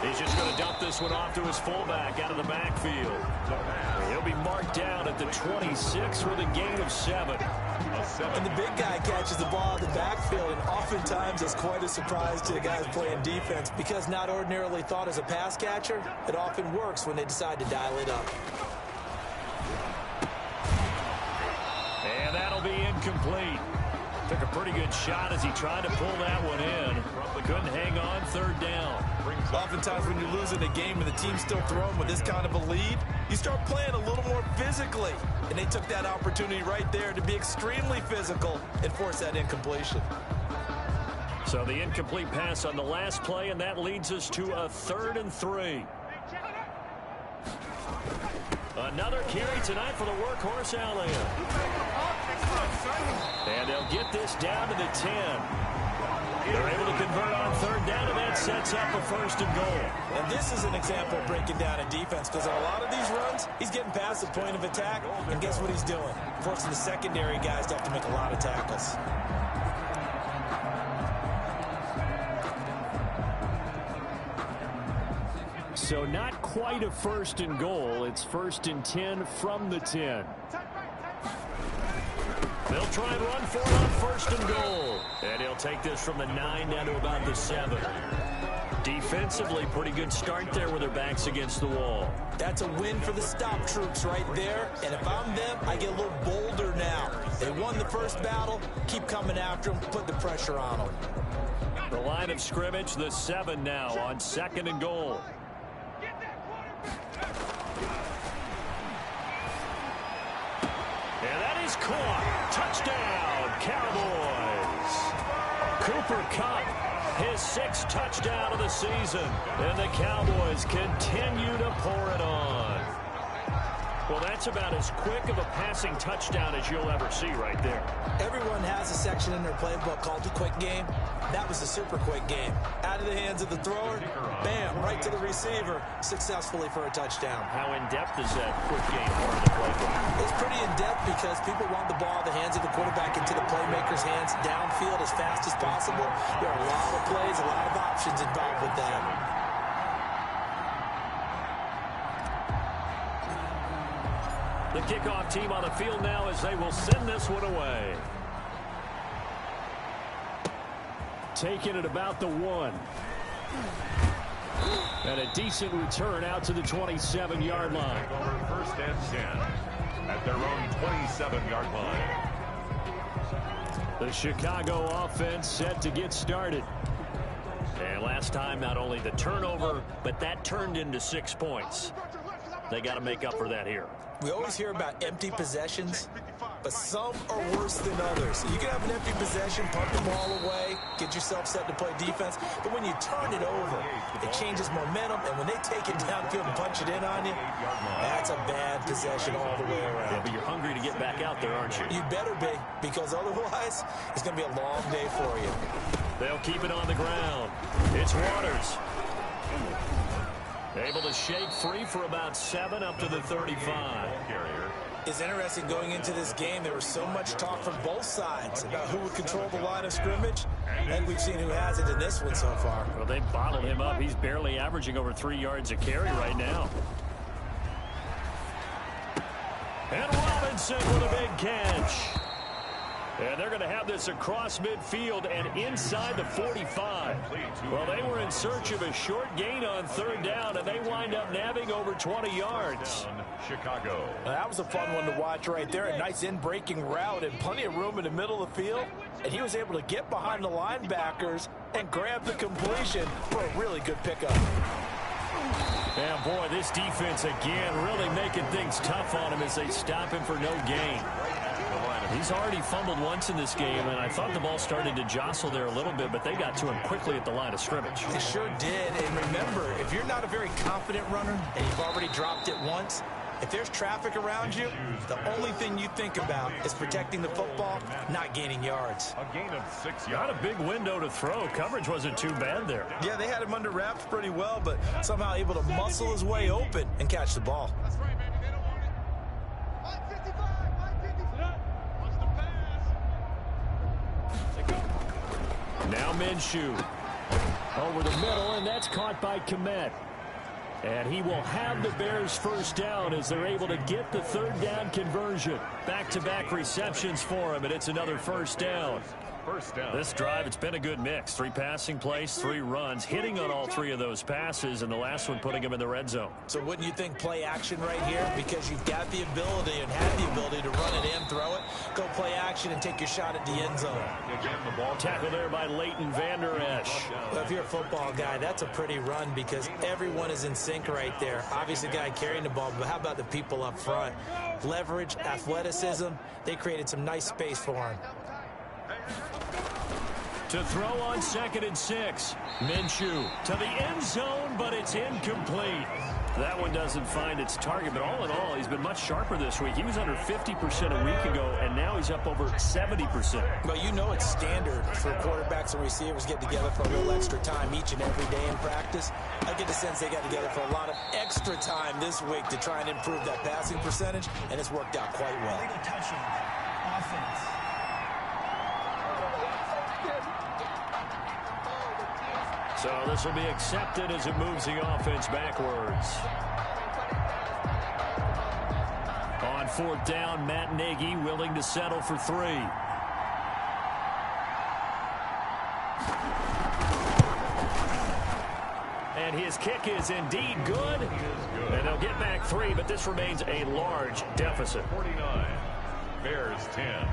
He's just going to dump this one off to his fullback out of the backfield. He'll be marked down at the 26 with a gain of 7. And the big guy catches the ball in the backfield, and oftentimes it's quite a surprise to the guys playing defense because not ordinarily thought as a pass catcher, it often works when they decide to dial it up. And that'll be incomplete. Took a pretty good shot as he tried to pull that one in. Couldn't hang on, 3rd down. Oftentimes when you're losing a game and the team's still throwing with this kind of a lead, you start playing a little more physically. And they took that opportunity right there to be extremely physical and force that incompletion. So the incomplete pass on the last play, and that leads us to a 3rd and 3. Another carry tonight for the workhorse Elliott. And they'll get this down to the 10. They're able to convert on 3rd down, and that sets up a 1st and goal. And this is an example of breaking down a defense because on a lot of these runs, he's getting past the point of attack, and guess what he's doing? Forcing the secondary guys to have to make a lot of tackles. So not quite a 1st and goal. It's 1st and 10 from the 10. They'll try and run for it on first and goal. And he'll take this from the 9 down to about the 7. Defensively, pretty good start there with their backs against the wall. That's a win for the stop troops right there. And if I'm them, I get a little bolder now. They won the first battle. Keep coming after them. Put the pressure on them. The line of scrimmage, the 7 now on second and goal. And that is caught. Touchdown, Cowboys. Cooper Kupp, his 6th touchdown of the season. And the Cowboys continue to pour it on. Well, that's about as quick of a passing touchdown as you'll ever see right there. Everyone has a section in their playbook called the quick game. That was a super quick game. Out of the hands of the thrower, bam, right to the receiver, successfully for a touchdown. How in-depth is that quick game part of the playbook? It's pretty in-depth because people want the ball in the hands of the quarterback into the playmaker's hands downfield as fast as possible. There are a lot of plays, a lot of options involved with that. The kickoff team on the field now as they will send this one away. Taking it about the 1. And a decent return out to the 27-yard line. Over first and 10 at their own 27-yard line. The Chicago offense set to get started. And last time, not only the turnover, but that turned into 6 points. They got to make up for that here. We always hear about empty possessions, but some are worse than others. You can have an empty possession, punt the ball away, get yourself set to play defense, but when you turn it over, it changes momentum, and when they take it downfield and punch it in on you, that's a bad possession all the way around. Yeah, but you're hungry to get back out there, aren't you? You better be, because otherwise, it's going to be a long day for you. They'll keep it on the ground. It's Waters. Able to shake free for about 7 up to the 35. It's interesting going into this game. There was so much talk from both sides about who would control the line of scrimmage. And we've seen who has it in this one so far. Well, they bottled him up. He's barely averaging over 3 yards a carry right now. And Robinson with a big catch. And they're going to have this across midfield and inside the 45. Well, they were in search of a short gain on 3rd down, and they wind up nabbing over 20 yards. Chicago. That was a fun one to watch right there. A nice in-breaking route and plenty of room in the middle of the field. And he was able to get behind the linebackers and grab the completion for a really good pickup. And, boy, this defense again really making things tough on him as they stop him for no gain. He's already fumbled once in this game, and I thought the ball started to jostle there a little bit, but they got to him quickly at the line of scrimmage. They sure did. And remember, if you're not a very confident runner and you've already dropped it once, if there's traffic around you, the only thing you think about is protecting the football, not gaining yards. A gain of 6 yards. Not a big window to throw. Coverage wasn't too bad there. Yeah, they had him under wraps pretty well, but somehow able to muscle his way open and catch the ball. That's right, baby. They don't want it. 555. Now Minshew over the middle, and that's caught by Kmet. And he will have the Bears first down as they're able to get the 3rd down conversion. Back-to-back receptions for him, and it's another first down. First down. This drive, it's been a good mix. 3 passing plays, 3 runs, hitting on all 3 of those passes, and the last one putting him in the red zone. So wouldn't you think play action right here? Because you've got the ability and have the ability to run it in, throw it, go play action, and take your shot at the end zone. Again, the ball Tackle there by Leighton Vander Esch. Well, if you're a football guy, that's a pretty run because everyone is in sync right there. Obviously, the guy carrying the ball, but how about the people up front? Leverage, athleticism, they created some nice space for him. To throw on 2nd and 6. Minshew to the end zone, but it's incomplete. That one doesn't find its target, but all in all, he's been much sharper this week. He was under 50% a week ago, and now he's up over 70%. Well, you know it's standard for quarterbacks and receivers get together for a little extra time each and every day in practice. I get the sense they got together for a lot of extra time this week to try and improve that passing percentage, and it's worked out quite well. Legal touching offense. So this will be accepted as it moves the offense backwards. On 4th down. Matt Nagy willing to settle for 3. And his kick is indeed good. And they'll get back 3, but this remains a large deficit. 49. Bears 10.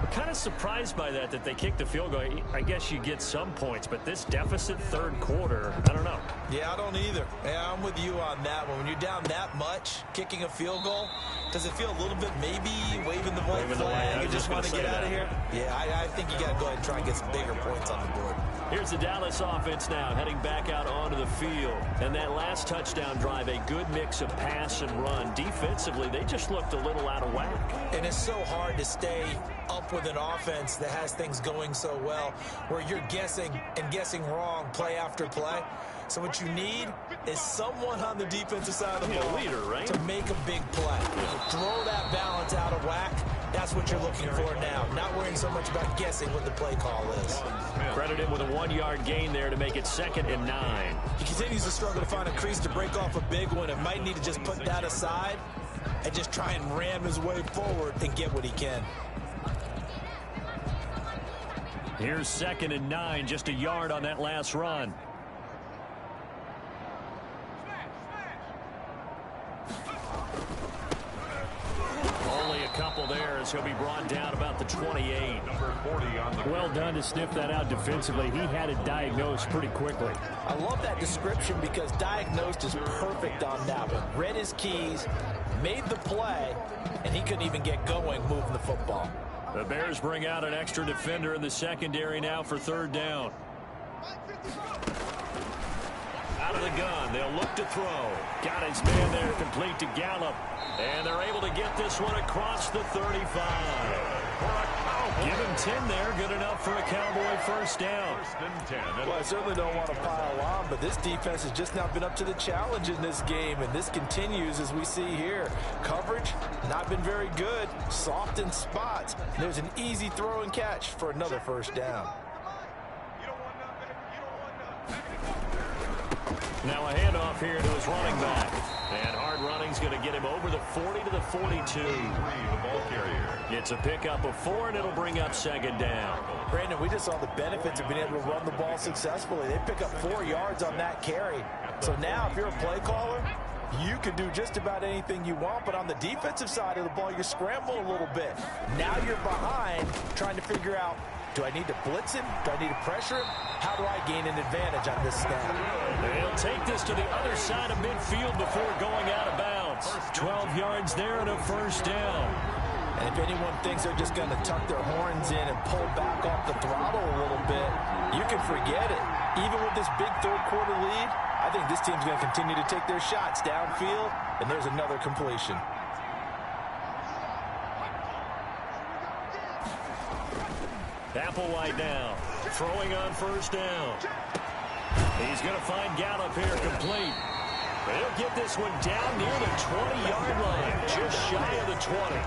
We're kind of surprised by that they kicked the field goal. I guess you get some points, but this deficit 3rd quarter, I don't know. Yeah, I don't either. Yeah, I'm with you on that one. When you're down that much, kicking a field goal, does it feel a little bit maybe waving the white flag? You just want to get out of here? Yeah, I think you got to go ahead and try and get some bigger points on the board. Here's the Dallas offense now, heading back out onto the field. And that last touchdown drive, a good mix of pass and run. Defensively, they just looked a little out of whack. And it's so hard to stay up with an offense that has things going so well, where you're guessing and guessing wrong play after play. So what you need is someone on the defensive side of the ball leader, right? to make a big play. Throw that balance out of whack. That's what you're looking for now. Not worrying so much about guessing what the play call is. Credit him with a 1-yard gain there to make it 2nd and 9. He continues to struggle to find a crease to break off a big one and might need to just put that aside and just try and ram his way forward and get what he can. Here's 2nd and 9, just a yard on that last run. Only a couple there as he'll be brought down about the 28. Number 40 on the Well done to sniff that out defensively. He had it diagnosed pretty quickly. I love that description because diagnosed is perfect on that one. Read his keys, made the play, and he couldn't even get going moving the football. The Bears bring out an extra defender in the secondary now for 3rd down. Out of the gun, they'll look to throw. Got his man there, complete to Gallup. And they're able to get this one across the 35. Give him 10 there, good enough for a Cowboy 1st down. 1st and 10. Well, I certainly don't want to pile on, but this defense has just not been up to the challenge in this game, and this continues as we see here. Coverage, not been very good, soft in spots. There's an easy throw and catch for another 1st down. Now a handoff here to his running back. And hard running's going to get him over the 40 to the 42. The ball carrier. It's a pickup of 4, and it'll bring up 2nd down. Brandon, we just saw the benefits of being able to run the ball successfully. They pick up 4 yards on that carry. So now if you're a play caller, you can do just about anything you want, but on the defensive side of the ball, you're scrambling a little bit. Now you're behind trying to figure out, do I need to blitz him? Do I need to pressure him? How do I gain an advantage on this snap? They'll take this to the other side of midfield before going out of bounds. 12 yards there and a 1st down. And if anyone thinks they're just going to tuck their horns in and pull back off the throttle a little bit, you can forget it. Even with this big 3rd quarter lead, I think this team's going to continue to take their shots downfield, and there's another completion. Applewhite now, throwing on 1st down. He's going to find Gallup here complete. They'll get this one down near the 20-yard line, just shy of the 20.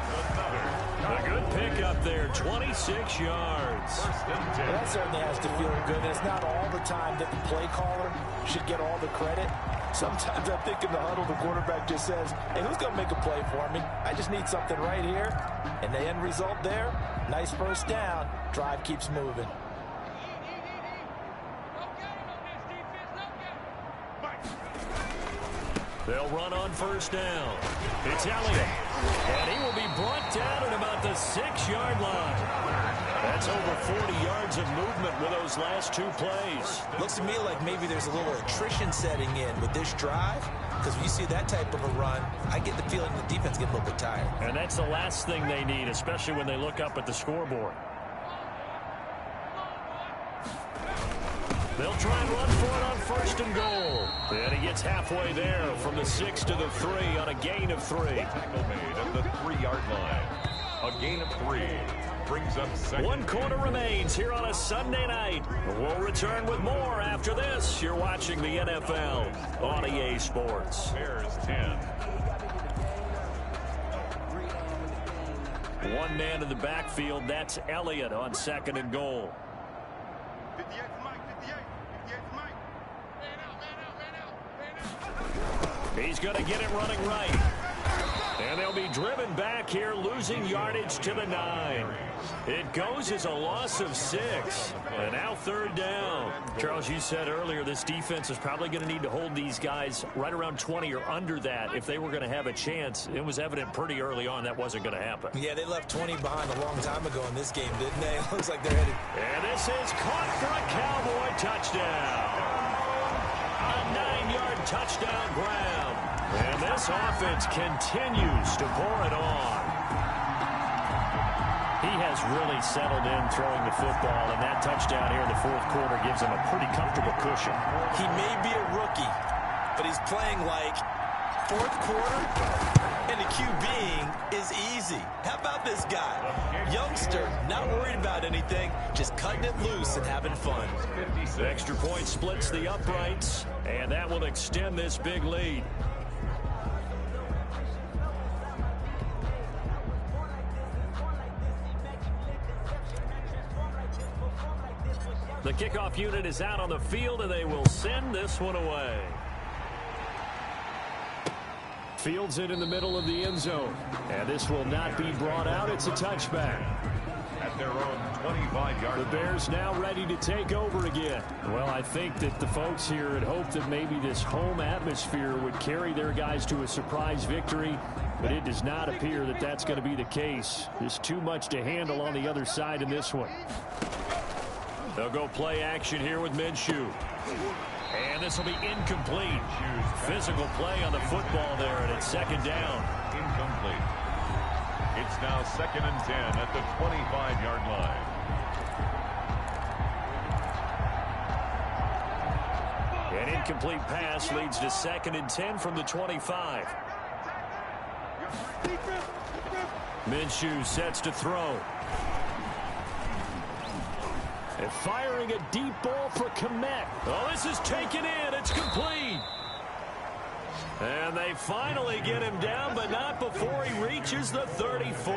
A good pickup there, 26 yards. Well, that certainly has to feel good. It's not all the time that the play caller should get all the credit. Sometimes I think in the huddle, the quarterback just says, hey, who's going to make a play for me? I just need something right here. And the end result there, nice 1st down. Drive keeps moving. They'll run on 1st down. It's Elliott. And he will be brought down at about the 6-yard line. That's over 40 yards of movement with those last 2 plays. Looks to me like maybe there's a little attrition setting in with this drive, because when you see that type of a run, I get the feeling the defense gets a little bit tired. And that's the last thing they need, especially when they look up at the scoreboard. They'll try and run for it on 1st and goal. And he gets halfway there from the 6 to the 3 on a gain of 3. Tackle made at the 3-yard line. A gain of 3 brings up 2nd. 1 quarter remains here on a Sunday night. We'll return with more after this. You're watching the NFL on EA Sports. Bears 10. One man in the backfield. That's Elliott on 2nd and goal. 58 Mike, 58 Mike. Man out. He's going to get it running right. And they'll be driven back here, losing yardage to the 9. It goes as a loss of 6. And now 3rd down. Charles, you said earlier this defense is probably going to need to hold these guys right around 20 or under that if they were going to have a chance. It was evident pretty early on that wasn't going to happen. Yeah, they left 20 behind a long time ago in this game, didn't they? Looks like they're headed. And this is caught for a Cowboy touchdown. A 9-yard touchdown grab. And this offense continues to pour it on. He has really settled in throwing the football, and that touchdown here in the 4th quarter gives him a pretty comfortable cushion. He may be a rookie, but he's playing like 4th quarter, and the QBing is easy. How about this guy? Youngster, not worried about anything, just cutting it loose and having fun. The extra point splits the uprights, and that will extend this big lead. The kickoff unit is out on the field, and they will send this one away. Fields it in the middle of the end zone. And this will not be brought out. It's a touchback. At their own 25-yard. The Bears now ready to take over again. Well, I think that the folks here had hoped that maybe this home atmosphere would carry their guys to a surprise victory, but it does not appear that that's going to be the case. There's too much to handle on the other side in this one. They'll go play action here with Minshew. And this will be incomplete. Physical play on the football there, and it's 2nd down. Incomplete. It's now 2nd and 10 at the 25-yard line. An incomplete pass leads to 2nd and 10 from the 25. Minshew sets to throw. And firing a deep ball for Kmet. Oh, this is taken in. It's complete. And they finally get him down, but not before he reaches the 34.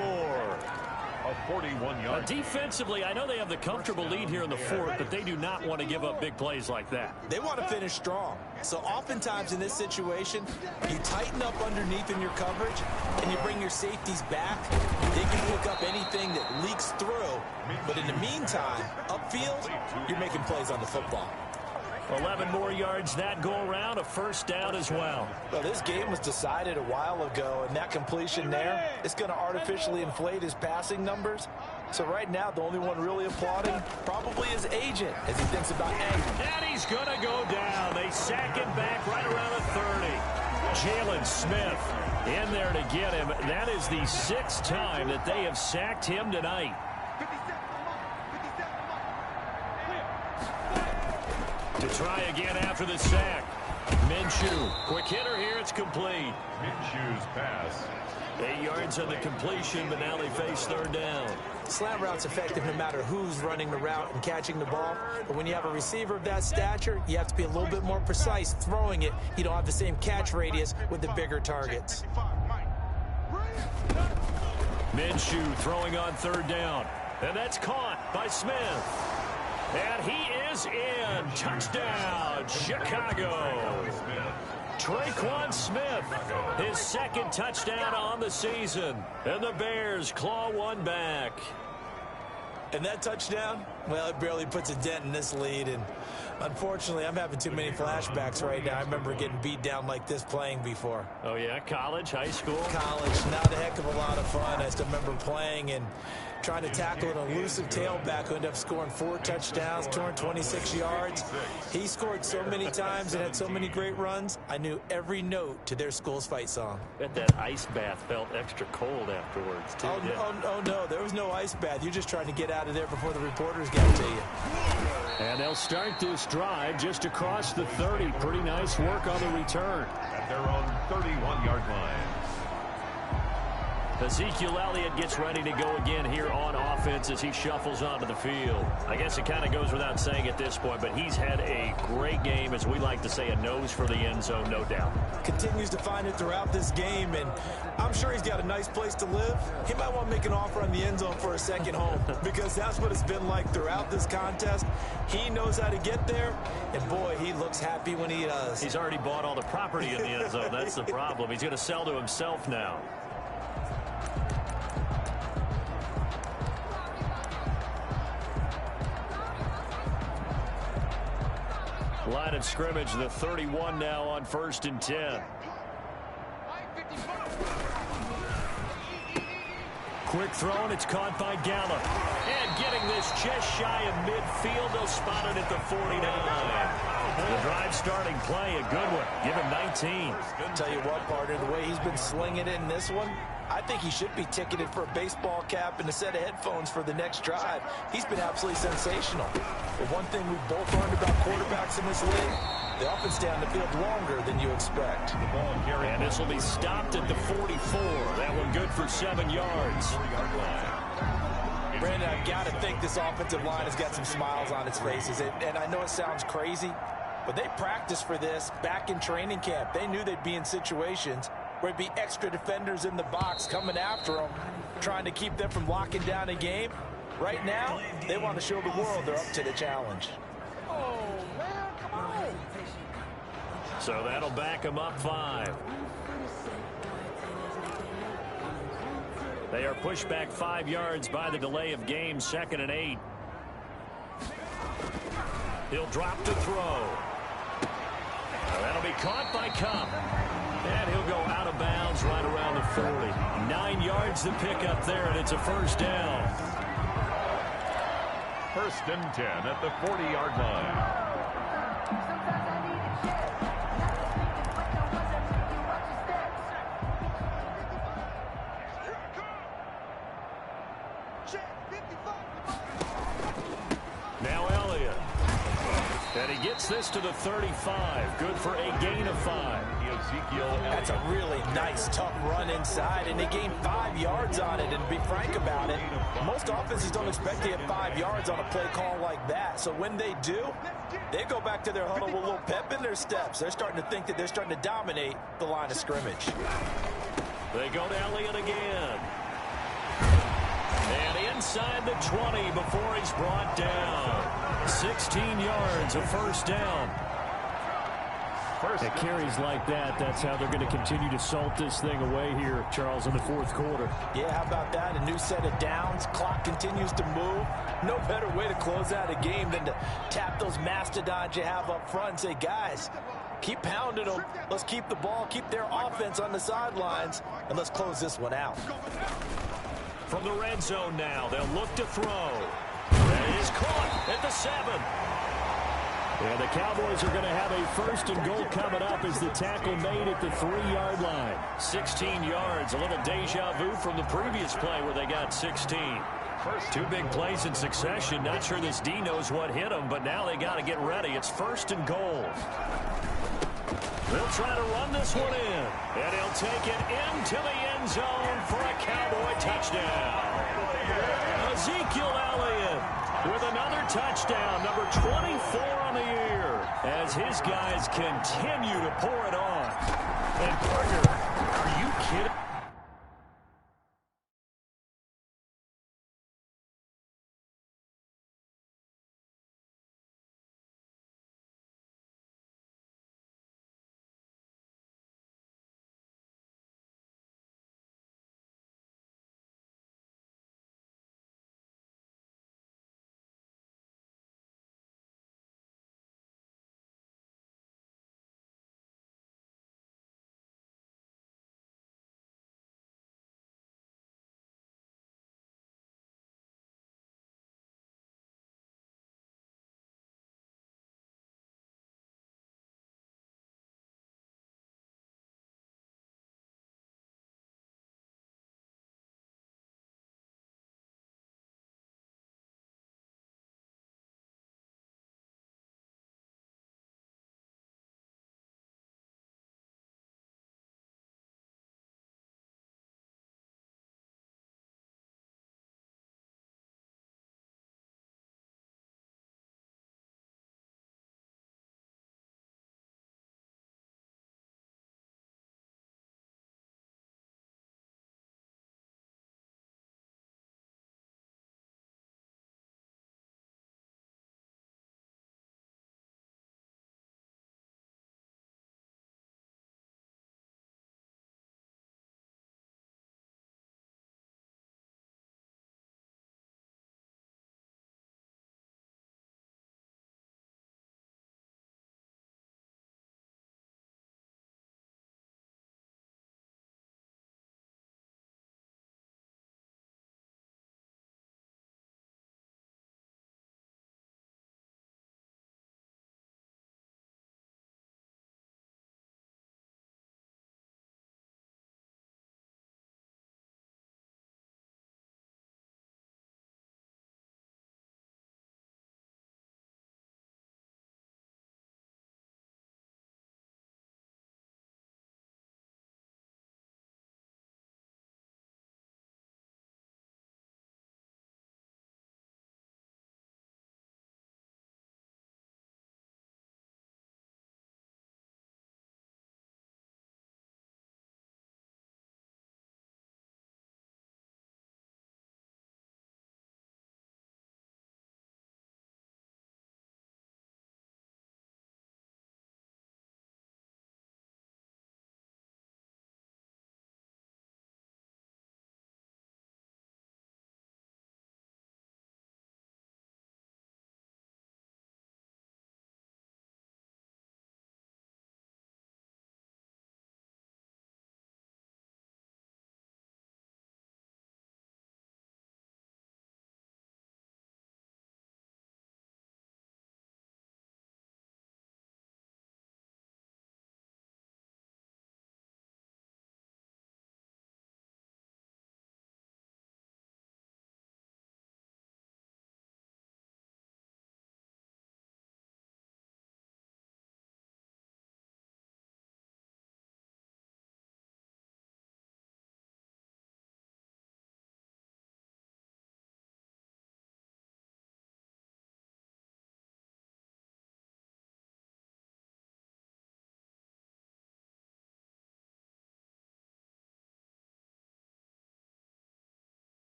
A 41-yard. Defensively, I know they have the comfortable lead here in the 4th, but they do not want to give up big plays like that. They want to finish strong. So oftentimes in this situation, you tighten up underneath in your coverage, and you bring your safeties back. They can pick up anything that leaks through. But in the meantime, upfield, you're making plays on the football. 11 more yards that go around, a 1st down as well. Well, this game was decided a while ago, and that completion there is going to artificially inflate his passing numbers. So right now, the only one really applauding probably his agent as he thinks about angling. And he's going to go down. They sack him back right around the 30. Jalen Smith in there to get him. That is the 6th time that they have sacked him tonight. To try again after the sack. Minshew, quick hitter here, it's complete. Minshew's pass. 8 yards on the completion, but now they face 3rd down. Slant route's effective no matter who's running the route and catching the ball. But when you have a receiver of that stature, you have to be a little bit more precise throwing it. You don't have the same catch radius with the bigger targets. Minshew throwing on 3rd down. And that's caught by Smith. And he is in. Touchdown, Chicago. Tre'Quan Smith, his 2nd touchdown on the season. And the Bears claw one back. And that touchdown, well, it barely puts a dent in this lead. And unfortunately, I'm having too many flashbacks right now. I remember getting beat down like this playing before. Oh, yeah? College, high school? College, not a heck of a lot of fun. I still remember playing and trying to tackle an elusive tailback who ended up scoring 4 touchdowns, 226 yards. He scored so many times and had so many great runs, I knew every note to their school's fight song. Bet that ice bath felt extra cold afterwards, too. Oh, no, there was no ice bath. You're just trying to get out of there before the reporters get to you. And they'll start this drive just across the 30. Pretty nice work on the return. At their own 31-yard line. Ezekiel Elliott gets ready to go again here on offense as he shuffles onto the field. I guess it kind of goes without saying at this point, but he's had a great game, as we like to say, a nose for the end zone, no doubt. Continues to find it throughout this game, and I'm sure he's got a nice place to live. He might want to make an offer on the end zone for a second home, because that's what it's been like throughout this contest. He knows how to get there, and boy, he looks happy when he does. He's already bought all the property in the end zone. That's the problem. He's going to sell to himself now. Line of scrimmage, the 31 now on 1st and 10. Quick throw, and it's caught by Gallup. And getting this just shy of midfield. They'll spot it at the 49. The drive starting play, a good one. Give him 19. Tell you what, partner, the way he's been slinging it in this one, I think he should be ticketed for a baseball cap and a set of headphones for the next drive. He's been absolutely sensational. But one thing we've both learned about quarterbacks in this league, they often stay on the field longer than you expect. And this will be stopped at the 44. That one good for 7 yards. Brandon, I've got to think this offensive line has got some smiles on its faces. And I know it sounds crazy, but they practiced for this back in training camp. They knew they'd be in situations where there'd be extra defenders in the box coming after them, trying to keep them from locking down a game. Right now, they want to show the world they're up to the challenge. Oh, man, come on. So that'll back them up 5. They are pushed back 5 yards by the delay of game, 2nd and 8. He'll drop to throw. That'll be caught by Kupp. And he'll go out of bounds right around the 40. 9 yards to pick up there, and it's a first down. 1st and 10 at the 40-yard line. Now Elliott. And he gets this to the 35. Good for a gain of 5. That's a really nice, tough run inside, and they gained 5 yards on it. And to be frank about it, most offenses don't expect to get 5 yards on a play call like that. So when they do, they go back to their huddle with a little pep in their steps. They're starting to think that they're starting to dominate the line of scrimmage. They go to Elliott again. And inside the 20 before he's brought down. 16 yards, a first down. At carries like that, that's how they're going to continue to salt this thing away here, Charles, in the 4th quarter. Yeah, how about that? A new set of downs. Clock continues to move. No better way to close out a game than to tap those mastodons you have up front and say, guys, keep pounding them. Let's keep the ball, keep their offense on the sidelines, and let's close this one out. From the red zone now, they'll look to throw. That is caught at the 7. And the Cowboys are going to have a 1st and goal coming up as the tackle made at the 3-yard line. 16 yards, a little deja vu from the previous play where they got 16. 2 big plays in succession. Not sure this D knows what hit them, but now they got to get ready. It's 1st and goal. They'll try to run this one in, and he'll take it into the end zone for a Cowboy touchdown. Ezekiel Elliott with another touchdown, number 24 on the year, as his guys continue to pour it on. And partner, are you kidding?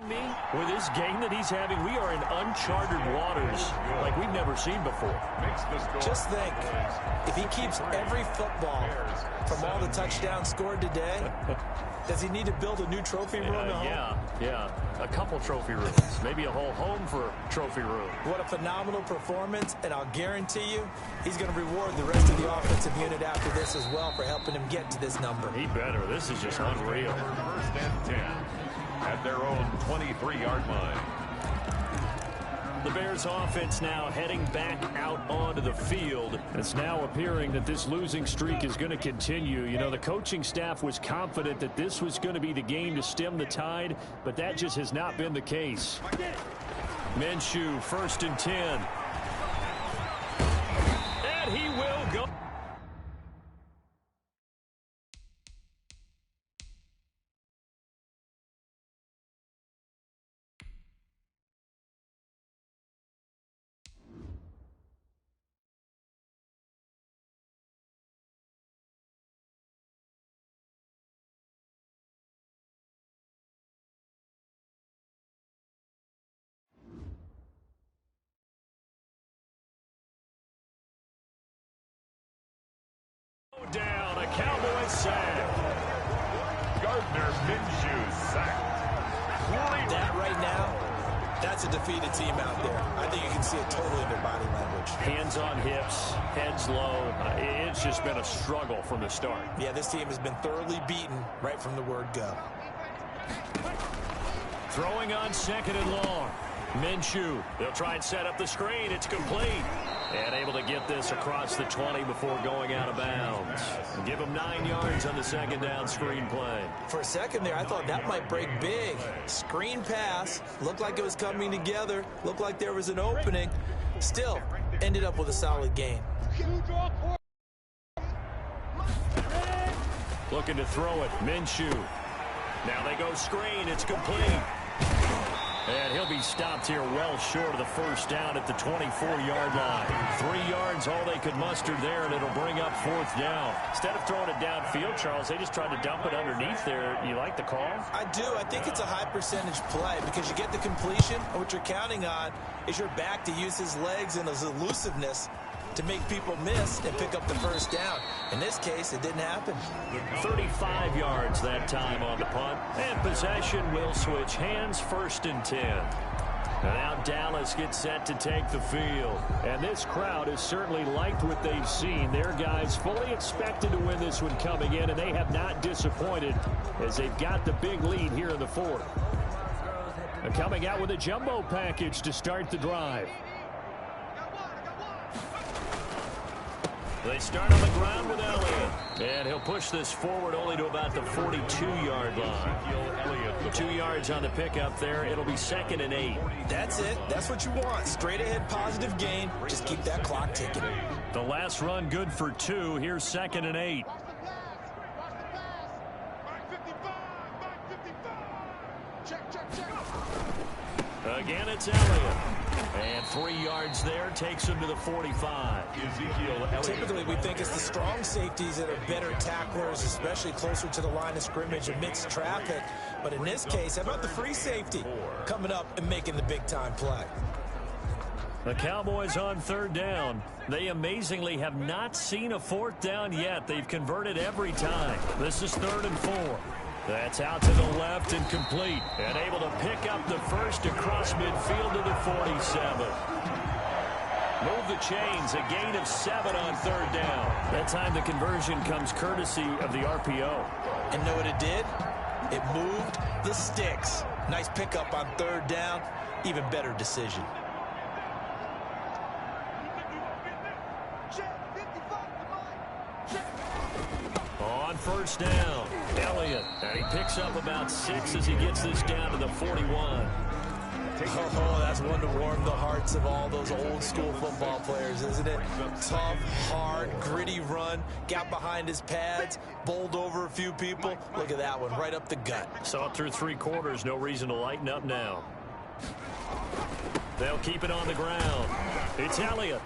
With this game that he's having, we are in uncharted waters like we've never seen before. Just think, if he keeps every football from all the touchdowns scored today, does he need to build a new trophy room at home? Yeah. A couple trophy rooms. Maybe a whole home for trophy room. What a phenomenal performance, and I'll guarantee you he's going to reward the rest of the offensive unit after this as well for helping him get to this number. He better. This is just unreal. First and 10 at their own 23-yard line. The Bears offense now heading back out onto the field. It's now appearing that this losing streak is going to continue. You know, the coaching staff was confident that this was going to be the game to stem the tide, but that just has not been the case. Minshew, 1st and 10. And he will go. Down, a Cowboys sack. Gardner Minshew sacked. That right now, that's a defeated team out there. I think you can see it totally in their body language. Hands on hips, heads low. It's just been a struggle from the start. Yeah, this team has been thoroughly beaten right from the word go. Throwing on 2nd and long. Minshew, they'll try and set up the screen. It's complete. And able to get this across the 20 before going out of bounds. Give him 9 yards on the 2nd down screen play. For a second there, I thought that might break big. Screen pass. Looked like it was coming together. Looked like there was an opening. Still, ended up with a solid gain. Looking to throw it. Minshew. Now they go screen. It's complete. And he'll be stopped here well short of the 1st down at the 24-yard line. 3 yards, all they could muster there, and it'll bring up 4th down. Instead of throwing it downfield, Charles, they just tried to dump it underneath there. You like the call? I do. I think it's a high percentage play because you get the completion, and what you're counting on is your back to use his legs and his elusiveness to make people miss and pick up the 1st down. In this case, it didn't happen. 35 yards that time on the punt. And possession will switch hands, 1st and 10. And now Dallas gets set to take the field. And this crowd has certainly liked what they've seen. Their guys fully expected to win this one coming in, and they have not disappointed as they've got the big lead here in the 4th. And coming out with a jumbo package to start the drive. They start on the ground with Elliott. And he'll push this forward only to about the 42-yard line. 2 yards on the pickup there. It'll be 2nd and 8. That's it. That's what you want. Straight ahead positive gain. Just keep that clock ticking. The last run good for 2. Here's 2nd and 8. Again, it's Elliott. And 3 yards there takes him to the 45. Ezekiel Elliott. Typically, we think it's the strong safeties that are better tacklers, especially closer to the line of scrimmage amidst traffic. But in this case, how about the free safety coming up and making the big-time play? The Cowboys on 3rd down. They amazingly have not seen a 4th down yet. They've converted every time. This is 3rd and 4. That's out to the left and complete. And able to pick up the 1st across midfield to the 47. Move the chains. A gain of 7 on 3rd down. That time the conversion comes courtesy of the RPO. And know what it did? It moved the sticks. Nice pickup on 3rd down. Even better decision. On 1st down, Elliott. And he picks up about 6 as he gets this down to the 41. Oh, that's one to warm the hearts of all those old school football players, isn't it? Tough, hard, gritty run. Got behind his pads, bowled over a few people. Look at that one, right up the gut. Saw it through 3 quarters. No reason to lighten up now. They'll keep it on the ground. It's Elliott.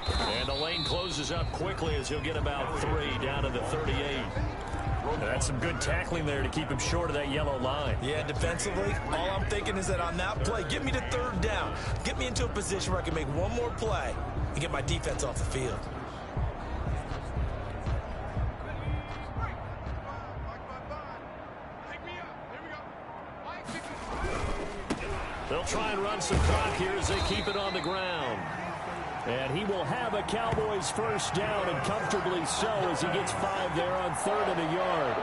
And the lane closes up quickly as he'll get about 3 down to the 38. That's some good tackling there to keep him short of that yellow line. Yeah, defensively, all I'm thinking is that on that play, get me to third down. Get me into a position where I can make one more play and get my defense off the field. They'll try and run some clock here as they keep it on the ground. And he will have a Cowboys first down, and comfortably so, as he gets 5 there on 3rd and a yard.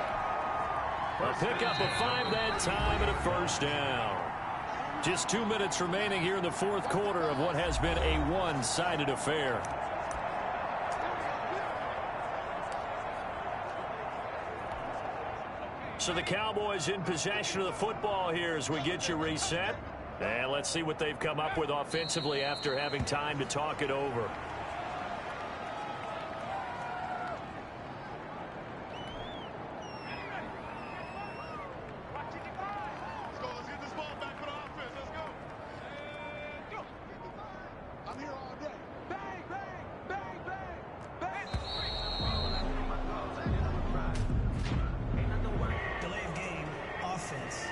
A pickup of 5 that time and a first down. Just 2 minutes remaining here in the 4th quarter of what has been a one-sided affair. So the Cowboys in possession of the football here as we get you reset. And let's see what they've come up with offensively after having time to talk it over. Let's get this ball back for the offense. Let's go. Go. I'm here all day. Bang, bang, bang, bang, bang. Delay of game, offense.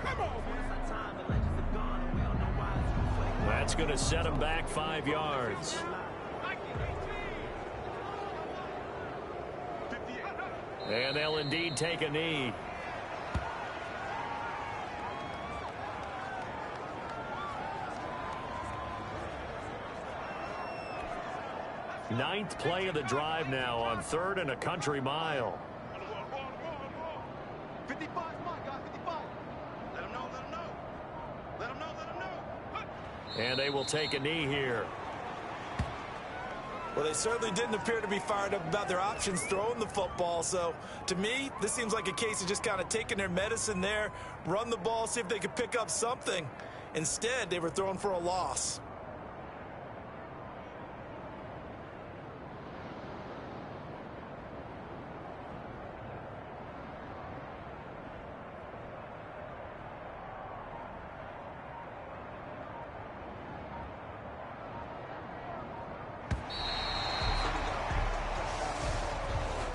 Come on, man. That's going to set him back 5 yards. And they'll indeed take a knee. Ninth play of the drive now on 3rd and a country mile. 55, come on, guys, 55. Let him know, let him know. Let him know, let him know. And they will take a knee here. Well, they certainly didn't appear to be fired up about their options throwing the football. So, to me, this seems like a case of just kind of taking their medicine there, run the ball, see if they could pick up something. Instead, they were throwing for a loss.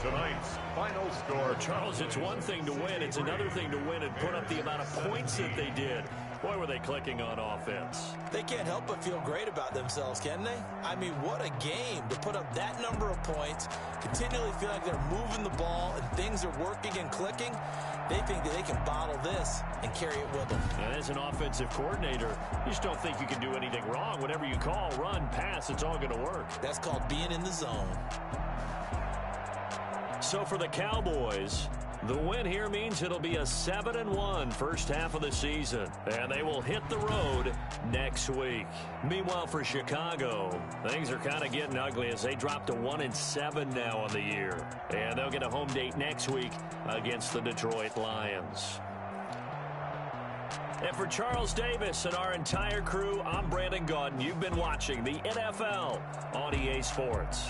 Tonight's final score. Charles, it's one thing to win. It's another thing to win and put up the amount of points that they did. Boy, were they clicking on offense. They can't help but feel great about themselves, can they? I mean, what a game to put up that number of points, continually feel like they're moving the ball and things are working and clicking. They think that they can bottle this and carry it with them. And as an offensive coordinator, you just don't think you can do anything wrong. Whatever you call, run, pass, it's all going to work. That's called being in the zone. So for the Cowboys, the win here means it'll be a 7-1 first half of the season, and they will hit the road next week. Meanwhile, for Chicago, things are kind of getting ugly as they drop to 1-7 now on the year, and they'll get a home date next week against the Detroit Lions. And for Charles Davis and our entire crew, I'm Brandon Gaudin. You've been watching the NFL on EA Sports.